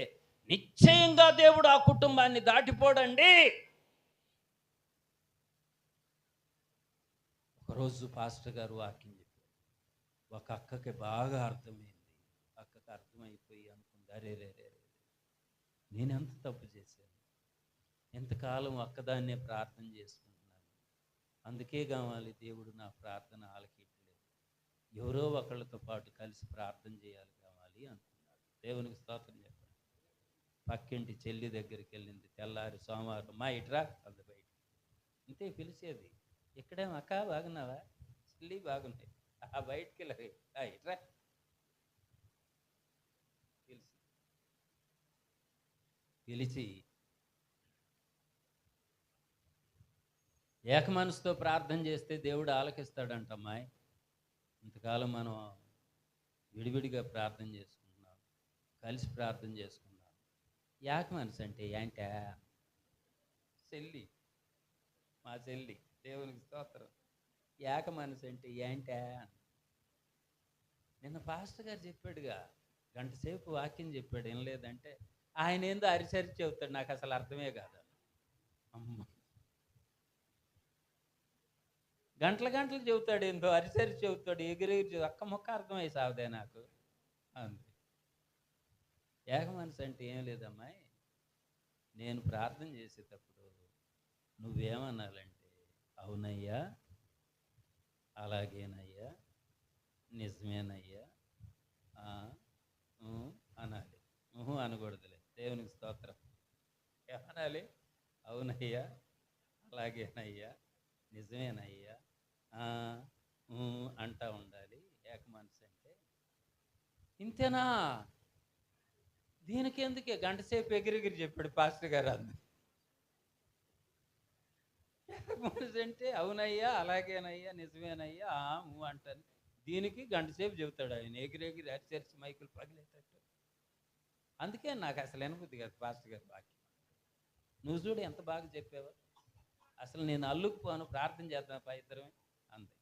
Speaker 1: నిశ్చయంగా దేవుడు ఆ కుటుంబాన్ని దాటిపోడండి. ఒకరోజు పాస్టర్ గారు వాక్యం చెప్పారు. ఒక అక్కకి బాగా అర్థమైంది. అక్కకి అర్థమైపోయి అనుకుంది, అరే రే రే రే, నేనెంత తప్పు చేశాను, ఎంతకాలం ఒక్కదాన్నే ప్రార్థన చేసుకుంటున్నాను, అందుకే కావాలి దేవుడు నా ప్రార్థన ఆలకిట్లేదు, ఎవరో ఒకళ్ళతో పాటు కలిసి ప్రార్థన చేయాలి కావాలి అనుకున్నాడు. దేవునికి స్తోత్రం చెప్పండి. పక్కింటి చెల్లి దగ్గరికి వెళ్ళింది. తెల్లారి సోమవారం, మా ఇట్రా అంత బయట. అంతే పిలిచేది. ఇక్కడేం అక్క బాగున్నావా, చెల్లి బాగున్నాయి, ఆ బయటికి వెళ్ళి ఇట్రా పిలిచి ఏక మనసుతో ప్రార్థన చేస్తే దేవుడు ఆలకిస్తాడంట. అమ్మాయి, ఇంతకాలం మనం విడివిడిగా ప్రార్థన చేసుకుంటున్నాం, కలిసి ప్రార్థన చేసుకున్నాం. ఏక మనసు అంటే ఏంటా? చెల్లి, మా చెల్లి, దేవునికి స్తోత్రం. ఏక మనసు అంటే ఏంటా? నిన్న పాస్టర్ గారు చెప్పాడుగా, గంట సేపు వాక్యం చెప్పాడు, ఏం లేదంటే ఆయన ఏందో అరిసరి చెబుతాడు, నాకు అసలు అర్థమే కాదు. అమ్మ, గంటల గంటలు చెబుతాడు, ఏందో అరిసరి చెబుతాడు, ఎగిరెగిరి అక్క మొక్క అర్థమై సావదే నాకు అంది. ఏక మనసు అంటే ఏం లేదమ్మాయి, నేను ప్రార్థన చేసేటప్పుడు నువ్వేమనాలంటే, అవునయ్యా, అలాగేనయ్యా, నిజమేనయ్యా అనాలి. అనకూడదులే. దేవునికి స్తోత్రం. ఏమనాలి? అవునయ్యా, అలాగేనయ్యా, నిజమేనయ్యా అంటా ఉండాలి. ఏక మనసు అంటే ఇంతేనా? దీనికి ఎందుకే గంట సేపు ఎగిరిగిరి చెప్పాడు పాస్టర్ గారు. అంది ఏక మనసు అంటే అవునయ్యా, అలాగేనయ్యా, నిజమేనయ్యా అంటాను. దీనికి గంట సేపు చెబుతాడు ఆయన, ఎగిరెగిరి అరిచరిచి మైకులు పగిలేటట్టు. అందుకే నాకు అసలు వినబుద్ధి కాదు పాస్టర్ గారి వాక్యం. నువ్వు చూడు ఎంత బాగా చెప్పావో, అసలు నేను అల్లుకుపోను, ప్రార్థన చేద్దాం పా ఇద్దరమే అంది.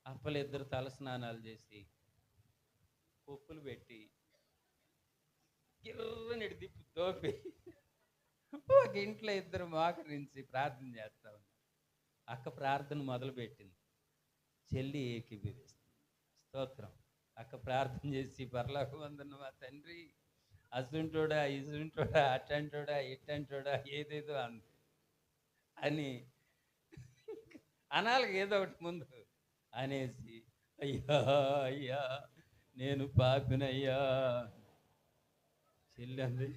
Speaker 1: అప్పలు ఇద్దరు తల స్నానాలు చేసి పప్పులు పెట్టి గిర్రని దిప్పి తోపి ఒక ఇంట్లో ఇద్దరు మోకరించి ప్రార్థన చేస్తా ఉన్నారు. అక్క ప్రార్థన మొదలుపెట్టింది, చెల్లి ఏకీభవిస్తుంది. స్తోత్రం. అక్క ప్రార్థన చేసి, పరలోకమందున్న మా తండ్రి, అసుంటోడా, ఇసుంటోడా, అట్టంటోడా, ఇట్టంటోడా, ఏదేదో అంది అని అనాలి ఏదో ఒకటి ముందు అనేసి, అయ్యా అయ్యా నేను పాపినయ్యా. చెల్లి అంది,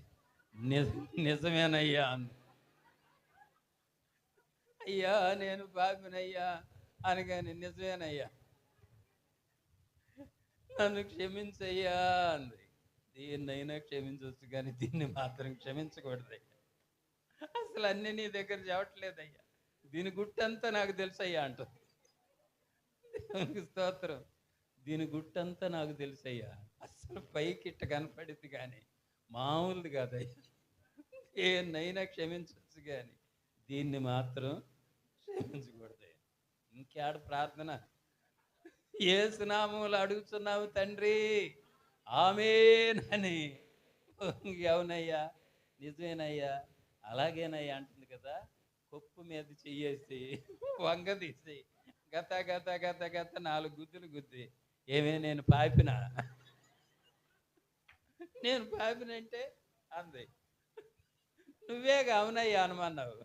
Speaker 1: నిజమేనయ్యా అంది. అయ్యా నేను పాపినయ్యా అనగానే, నిజమేనయ్యా, నన్ను క్షమించయ్యా అంది. దీన్నైనా క్షమించవచ్చు కానీ దీన్ని మాత్రం క్షమించకూడదయ్యా. అసలు అన్నీ నీ దగ్గర చెప్పట్లేదయ్యా, దీని గుట్టంతా నాకు తెలుసయ్యా అంటుంది. స్తోత్రం. దీని గుట్టంతా నాకు తెలుసయ్యా, అసలు పైకి ఇట్ట కనపడింది కానీ మామూలుది కాదయ్యా. ఏనైనా క్షమించవచ్చు కానీ దీన్ని మాత్రం క్షమించకూడదయ్యా. ఇంకేడ ప్రార్థన? యేసు నామములో అడుగుతున్నావు తండ్రి, ఆమేన్ అని. అవునయ్యా, నిజమేనయ్యా, అలాగేనయ్యా అంటుంది కదా. కొప్పు మీద చెయ్యేసి వంగ తీసి గత గత గత గత 4 గుద్దులు గుద్ది, ఏమే నేను పాపినా, నేను పాపినంటే అంది. నువ్వేగా అవునయ్యా అనమన్నావు,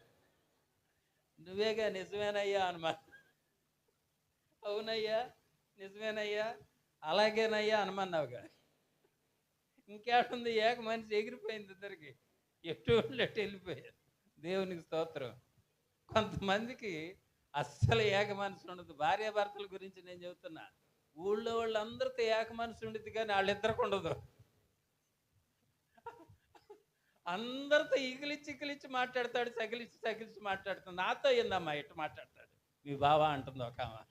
Speaker 1: నువ్వేగా నిజమేనయ్యా అవునయ్యా, నిజమేనయ్యా, అలాగేనయ్యా అనమన్నావుగా. ఇంకేటుంది? ఏక మనిషి ఎగిరిపోయింది, ఇద్దరికి ఎటు వెళ్ళిపోయారు. దేవునికి స్తోత్రం. కొంతమందికి అస్సలు ఏక మనసు ఉండదు. భార్యాభర్తల గురించి నేను చెబుతున్నా. ఊళ్ళో వాళ్ళందరితో ఏక మనసు ఉండదు కానీ వాళ్ళిద్దరికి ఉండదు. అందరితో ఇగిలిచ్చి మాట్లాడతాడు, సగిలిచ్చి మాట్లాడుతాడు. నాతో ఏందమ్మా ఇట్టు మాట్లాడతాడు, మీ బావ అంటుంది ఒక ఆమె.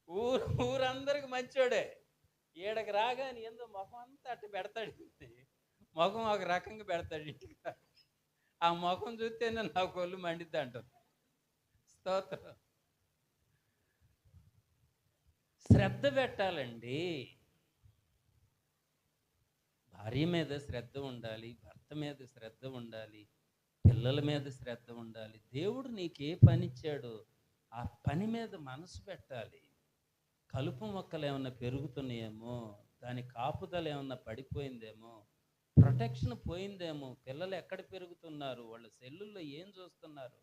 Speaker 1: ఊరందరికి మంచోడే. ఈడకి రాగానే ఏందో ముఖం అంతా అట్టు పెడతాడు, ముఖం ఒక రకంగా పెడతాడు ఇంటికి. ఆ ముఖం చూస్తేనే నా కొళ్ళు మండిద్ది అంటారు. స్తోత్రం. శ్రద్ధ పెట్టాలండి. భార్య మీద శ్రద్ధ ఉండాలి, భర్త మీద శ్రద్ధ ఉండాలి, పిల్లల మీద శ్రద్ధ ఉండాలి. దేవుడు నీకే పని ఇచ్చాడో ఆ పని మీద మనసు పెట్టాలి. కలుపు మొక్కలు ఏమన్నా పెరుగుతున్నాయేమో, దాని కాపుదల ఏమన్నా పడిపోయిందేమో, ప్రొటెక్షన్ పోయిందేమో, పిల్లలు ఎక్కడ పెరుగుతున్నారు, వాళ్ళ సెల్లుల్లో ఏం చూస్తున్నారు,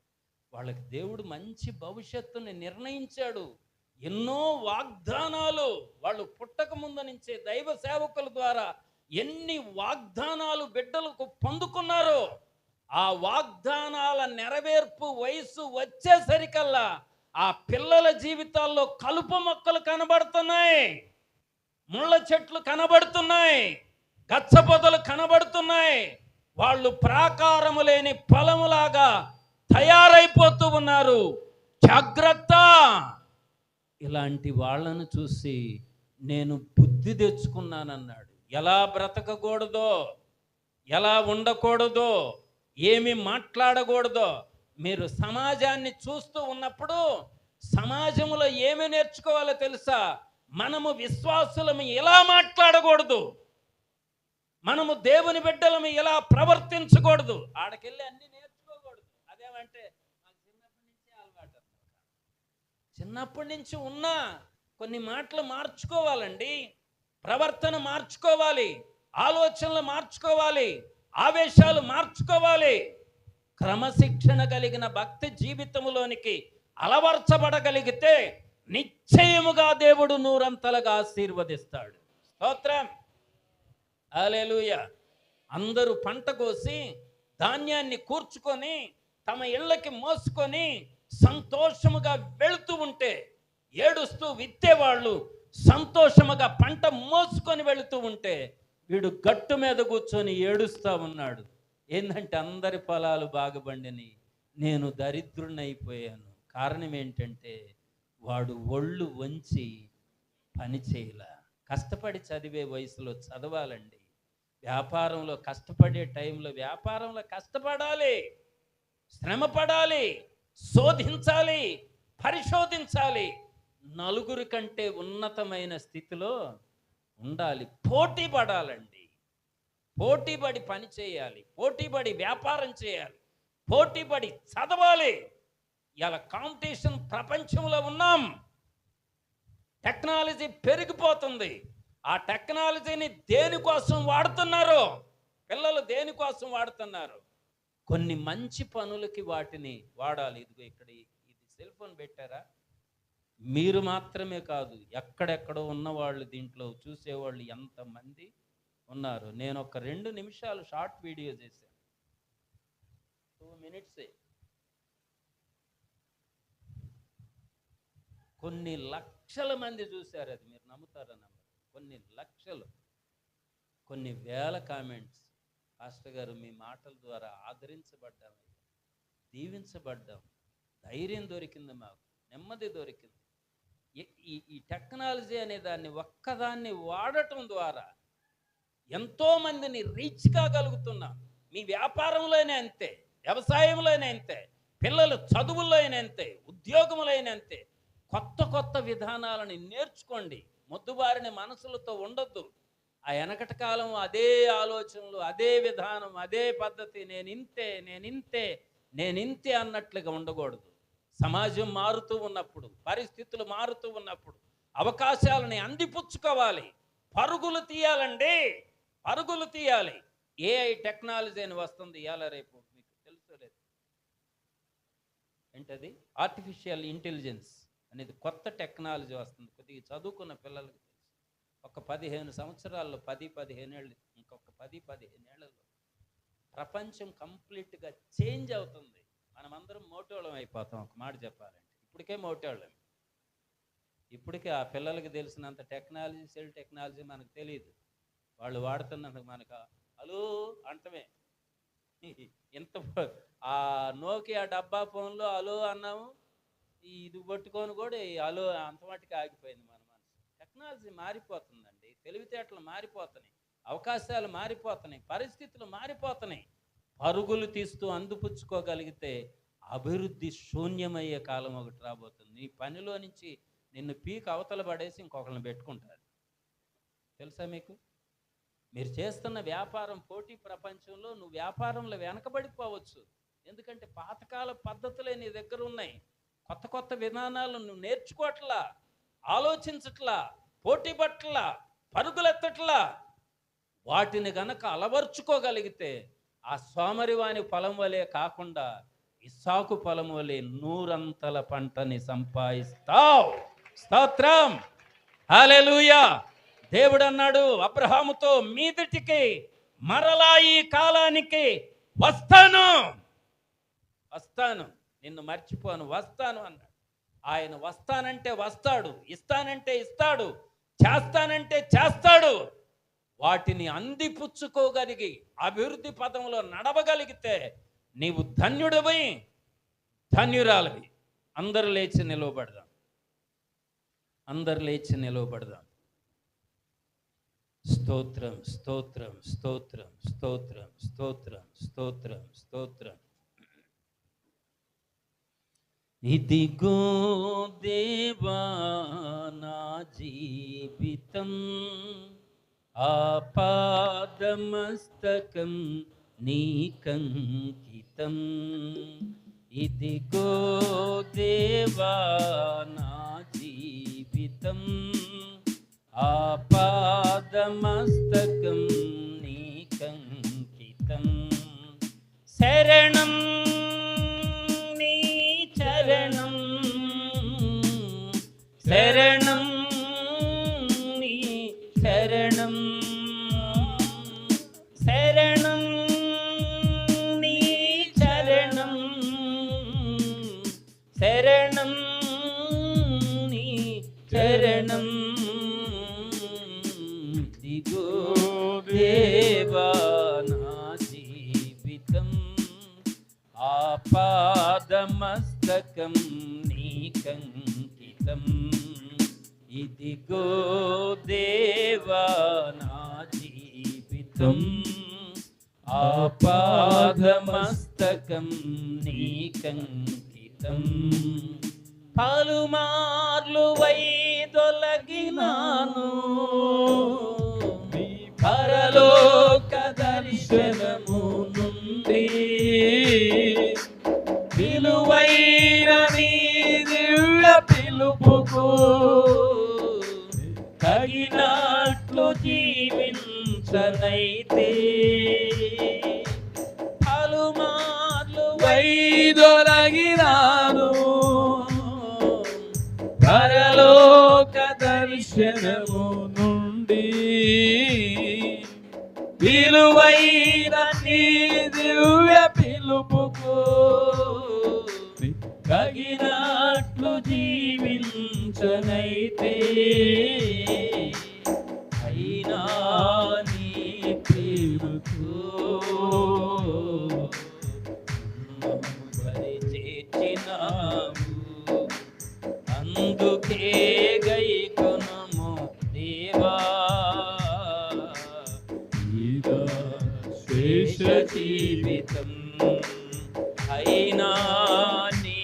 Speaker 1: వాళ్ళకి దేవుడు మంచి భవిష్యత్తుని నిర్ణయించాడు. ఎన్నో వాగ్దానాలు వాళ్ళు పుట్టక ముందు నుంచే దైవ సేవకుల ద్వారా ఎన్ని వాగ్దానాలు బిడ్డలకు పొందుకున్నారో, ఆ వాగ్దానాల నెరవేర్పు వయసు వచ్చేసరికల్లా ఆ పిల్లల జీవితాల్లో కలుపు మొక్కలు కనబడుతున్నాయి, ముళ్ళ చెట్లు కనబడుతున్నాయి, గచ్చపొదలు కనబడుతున్నాయి. వాళ్ళు ప్రాకారము లేని పొలములాగా తయారైపోతూ ఉన్నారు. జాగ్రత్త. ఇలాంటి వాళ్ళను చూసి నేను బుద్ధి తెచ్చుకున్నానన్నాడు. ఎలా బ్రతకకూడదో, ఎలా ఉండకూడదో, ఏమి మాట్లాడకూడదో. మీరు సమాజాన్ని చూస్తూ ఉన్నప్పుడు సమాజంలో ఏమి నేర్చుకోవాలో తెలుసా? మనము విశ్వాసులము ఎలా మాట్లాడకూడదు, మనము దేవుని బిడ్డలము ఎలా ప్రవర్తించకూడదు. ఆడకెళ్ళి అన్ని నేర్చుకోకూడదు. అదేమంటే నాకు చిన్నప్పటి నుంచి అలవాటు. చిన్నప్పటి నుంచి ఉన్న కొన్ని మాటలు మార్చుకోవాలండి. ప్రవర్తన మార్చుకోవాలి, ఆలోచనలు మార్చుకోవాలి, ఆవేశాలు మార్చుకోవాలి. క్రమశిక్షణ కలిగిన భక్తి జీవితంలోనికి అలవర్చబడగలిగితే నిశ్చయముగా దేవుడు నూరంతలుగా ఆశీర్వదిస్తాడు. స్తోత్రం. హల్లెలూయా. అందరూ పంట కోసి ధాన్యాన్ని కూర్చుకొని తమ ఇళ్ళకి మోసుకొని సంతోషముగా వెళుతూ ఉంటే, ఏడుస్తూ విత్తేవాళ్ళు సంతోషముగా పంట మోసుకొని వెళుతూ ఉంటే, వీడు గట్టు మీద కూర్చొని ఏడుస్తూ ఉన్నాడు. ఏంటంటే అందరి పొలాలు బాగా పండిని, నేను దరిద్రునైపోయాను. కారణం ఏంటంటే వాడు ఒళ్ళు వంచి పని చేయలే. కష్టపడి చదివే వయసులో చదవాలండి. వ్యాపారంలో కష్టపడే టైంలో వ్యాపారంలో కష్టపడాలి, శ్రమపడాలి, శోధించాలి, పరిశోధించాలి. నలుగురి కంటే ఉన్నతమైన స్థితిలో ఉండాలి. పోటీ పడాలండి. పోటీపడి పని చేయాలి, పోటీపడి వ్యాపారం చేయాలి, పోటీపడి చదవాలి. ఇలా కాంపిటీషన్ ప్రపంచంలో ఉన్నాం. టెక్నాలజీ పెరిగిపోతుంది. ఆ టెక్నాలజీని దేనికోసం వాడుతున్నారు పిల్లలు? దేనికోసం వాడుతున్నారు? కొన్ని మంచి పనులకి వాటిని వాడాలి. ఇదిగో ఇక్కడ ఇది సెల్ ఫోన్ పెట్టారా, మీరు మాత్రమే కాదు, ఎక్కడెక్కడో ఉన్నవాళ్ళు, దీంట్లో చూసేవాళ్ళు ఎంతమంది ఉన్నారు. నేను ఒక 2 నిమిషాలు షార్ట్ వీడియో చేశాను, 2 minutes. కొన్ని లక్షల మంది చూశారు. అది మీరు నమ్ముతారా నమ్మరు? కొన్ని లక్షలు, కొన్ని వేల కామెంట్స్. పాస్టర్ గారు, మీ మాటల ద్వారా ఆదరించబడ్డాం, దీవించబడ్డాం, ధైర్యం దొరికింది, మాకు నెమ్మది దొరికింది. ఈ టెక్నాలజీ అనే దాన్ని ఒక్కదాన్ని వాడటం ద్వారా ఎంతోమందిని రీచ్ కాగలుగుతున్నాం. మీ వ్యాపారంలోనే అంతే, వ్యవసాయంలోనే అంతే, పిల్లలు చదువుల్లోనే అంతే, ఉద్యోగంలోనే అంతే. కొత్త కొత్త విధానాలని నేర్చుకోండి. మొద్దుబారిన మనసులతో ఉండొద్దు. ఆ వెనకటి కాలం అదే ఆలోచనలు, అదే విధానం, అదే పద్ధతి, నేనింతే అన్నట్లుగా ఉండకూడదు. సమాజం మారుతూ ఉన్నప్పుడు, పరిస్థితులు మారుతూ ఉన్నప్పుడు అవకాశాలని అందిపుచ్చుకోవాలి. పరుగులు తీయాలండి, పరుగులు తీయాలి. ఏఐ టెక్నాలజీ అని వస్తుంది ఇవాళ రేపు, మీకు తెలుసో లేదు? ఏంటది? ఆర్టిఫిషియల్ ఇంటెలిజెన్స్ అనేది కొత్త టెక్నాలజీ వస్తుంది. కొద్దిగా చదువుకున్న పిల్లలకి తెలుసు. ఒక 15 సంవత్సరాల్లో, 10-15 ఏళ్ళు, ఇంకొక 10-15 ఏళ్లలో ప్రపంచం కంప్లీట్గా చేంజ్ అవుతుంది. మనమందరం మోటోళ్ళం అయిపోతాం. ఒక మాట చెప్పాలంటే ఇప్పటికే మోటోళ్ళం. ఇప్పటికే ఆ పిల్లలకి తెలిసినంత టెక్నాలజీ, సెల్ టెక్నాలజీ మనకు తెలియదు. వాళ్ళు వాడుతున్నందుకు మనకు హలో అంటమే. ఇంత ఆ నోకియా డబ్బా ఫోన్లో హలో అన్నాము, ఇది పట్టుకొని కూడా అంత మట్టుకు ఆగిపోయింది మన మనసు. టెక్నాలజీ మారిపోతుందండి, తెలివితేటలు మారిపోతున్నాయి, అవకాశాలు మారిపోతున్నాయి, పరిస్థితులు మారిపోతున్నాయి. పరుగులు తీస్తూ అందిపుచ్చుకోగలిగితే అభివృద్ధి శూన్యమయ్యే కాలం ఒకటి రాబోతుంది. నీ పనిలో నుంచి నిన్ను పీక్ అవతల పడేసి ఇంకొకరిని పెట్టుకుంటారు. తెలుసా మీకు? మీరు చేస్తున్న వ్యాపారం పోటీ ప్రపంచంలో నువ్వు వ్యాపారంలో వెనకబడిపోవచ్చు. ఎందుకంటే పాతకాల పద్ధతులే నీ దగ్గర ఉన్నాయి. కొత్త కొత్త విధానాలు నువ్వు నేర్చుకోవట్లా, ఆలోచించట్లా, పోటీ పట్టలా, పరుగులెత్తట్లా. వాటిని గనక అలవర్చుకోగలిగితే ఆ సోమరివాని పొలం వలె కాకుండా ఇస్సాకు పొలం వలె 100 పంటని సంపాదిస్తావు. స్తోత్రం, హల్లెలూయా. దేవుడు అన్నాడు అబ్రహాముతో, మీదటికి మరలా ఈ కాలానికి వస్తాను, నిన్ను మర్చిపోను, వస్తాను అన్నాడు. ఆయన వస్తానంటే వస్తాడు, ఇస్తానంటే ఇస్తాడు, చేస్తానంటే చేస్తాడు. వాటిని అందిపుచ్చుకోగలిగి అభివృద్ధి పదంలో నడవగలిగితే నీవు ధన్యుడివి, ధన్యురాలివి. అందరూ లేచి నిలవబడదాం, అందరు లేచి నిలవబడదాం. స్తోత్రం, స్తోత్రం, స్తోత్రం, స్తోత్రం, స్తోత్రం, స్తోత్రం, స్తోత్రం. ఇదిగో దేవా నా జీవితం, ఆపాదమస్తకం నీకంకితం. ఇదిగో దేవా నా జీవితం, ఆపాదమస్తకం నీకంకితం. శరణం నీ చరణం, శరణం నీ శరణం, శరణం నీ చరణం, శరణం నీ చరణం. ఇదిగో దేవా నా జీవితం, ఆపాదమస్తకం నీకంకితం. ఇదిగో దేవా నా జీవితం, ఆపాదమస్తకం నీకంకితం. పలుమార్లు వైదొలగినాను పరలోక దర్శనము నుండి, విలువైన నీ దివ్య పిలుపుకు తగినట్లు జీవించనైతే. పలుమార్లు వైదొలగినాను పరలోక దర్శనము నుండి, విలువైన నీ దివ్య పిలుపుకు తగినట్లు జీవించనైతే. అయినా నీ పేరుతో చేర్చినావు, అందుకే గైకొనుము దేవా. శేష జీవితం అయినా నీ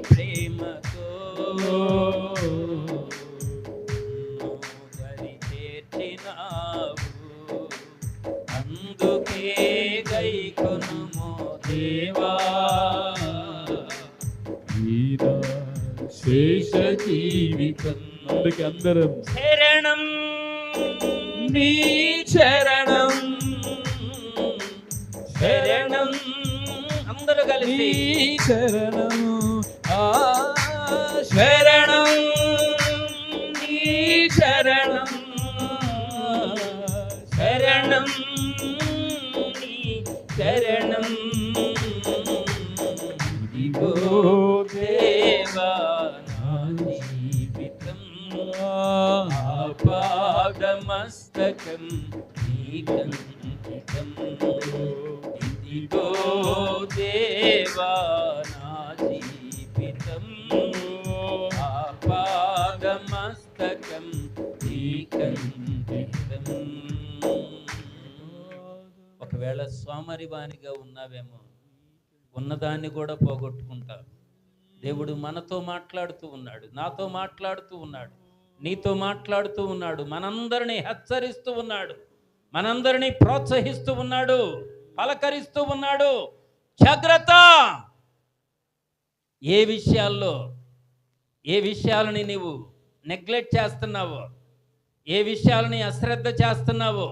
Speaker 1: ప్రేమతో దరి చేర్చినావు, అందుకే గైకొనుము దేవా.
Speaker 2: శేష జీవితం అందుకే అందరం
Speaker 1: శరణం నీ చరణం, శరణం అందరూ కలిసి
Speaker 2: శరణము,
Speaker 1: శరణం నీ శరణం, శరణం నీ శరణం. ఇదిగో దేవా నా జీవితం, ఆపాదమస్తకం నీకంకితం. ఇదిగో దేవా నా జీవితం, కంటితం. ఒకవేళ సోమరివానిగా ఉన్నావేమో, ఉన్నదాన్ని కూడా పోగొట్టుకుంటావు. దేవుడు మనతో మాట్లాడుతూ ఉన్నాడు, నాతో మాట్లాడుతూ ఉన్నాడు, నీతో మాట్లాడుతూ ఉన్నాడు, మనందరినీ హెచ్చరిస్తూ ఉన్నాడు, మనందరినీ ప్రోత్సహిస్తూ ఉన్నాడు, పలకరిస్తూ ఉన్నాడు. జాగ్రత్త! ఏ విషయాలని నీవు నెగ్లెక్ట్ చేస్తున్నావో, ఏ విషయాలని అశ్రద్ధ చేస్తున్నావో,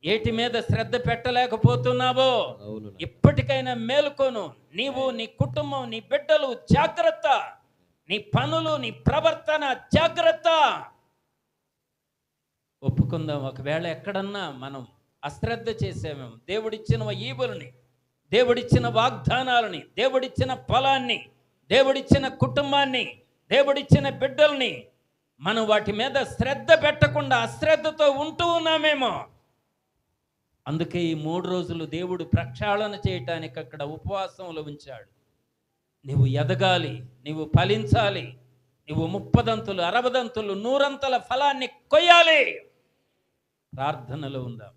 Speaker 1: ఏటి మీద శ్రద్ధ పెట్టలేకపోతున్నావో, ఇప్పటికైనా మేలుకోను. నీవు, నీ కుటుంబం, నీ బిడ్డలు జాగ్రత్త. నీ పనులు, నీ ప్రవర్తన జాగ్రత్త. ఒప్పుకుందాం, ఒకవేళ ఎక్కడన్నా మనం అశ్రద్ధ చేసామేమో, దేవుడిచ్చిన ఈవులని, దేవుడిచ్చిన వాగ్దానాలని, దేవుడిచ్చిన పొలాన్ని, దేవుడిచ్చిన కుటుంబాన్ని, దేవుడిచ్చిన బిడ్డల్ని మనం వాటి మీద శ్రద్ధ పెట్టకుండా అశ్రద్ధతో ఉంటూ ఉన్నామేమో. అందుకే ఈ 3 రోజులు దేవుడు ప్రక్షాళన చేయటానికి అక్కడ ఉపవాసంలో ఉంచాడు. నీవు ఎదగాలి, నీవు ఫలించాలి, నీవు 30 60 100 ఫలాన్ని కొయ్యాలి. ప్రార్థనలో ఉందాం.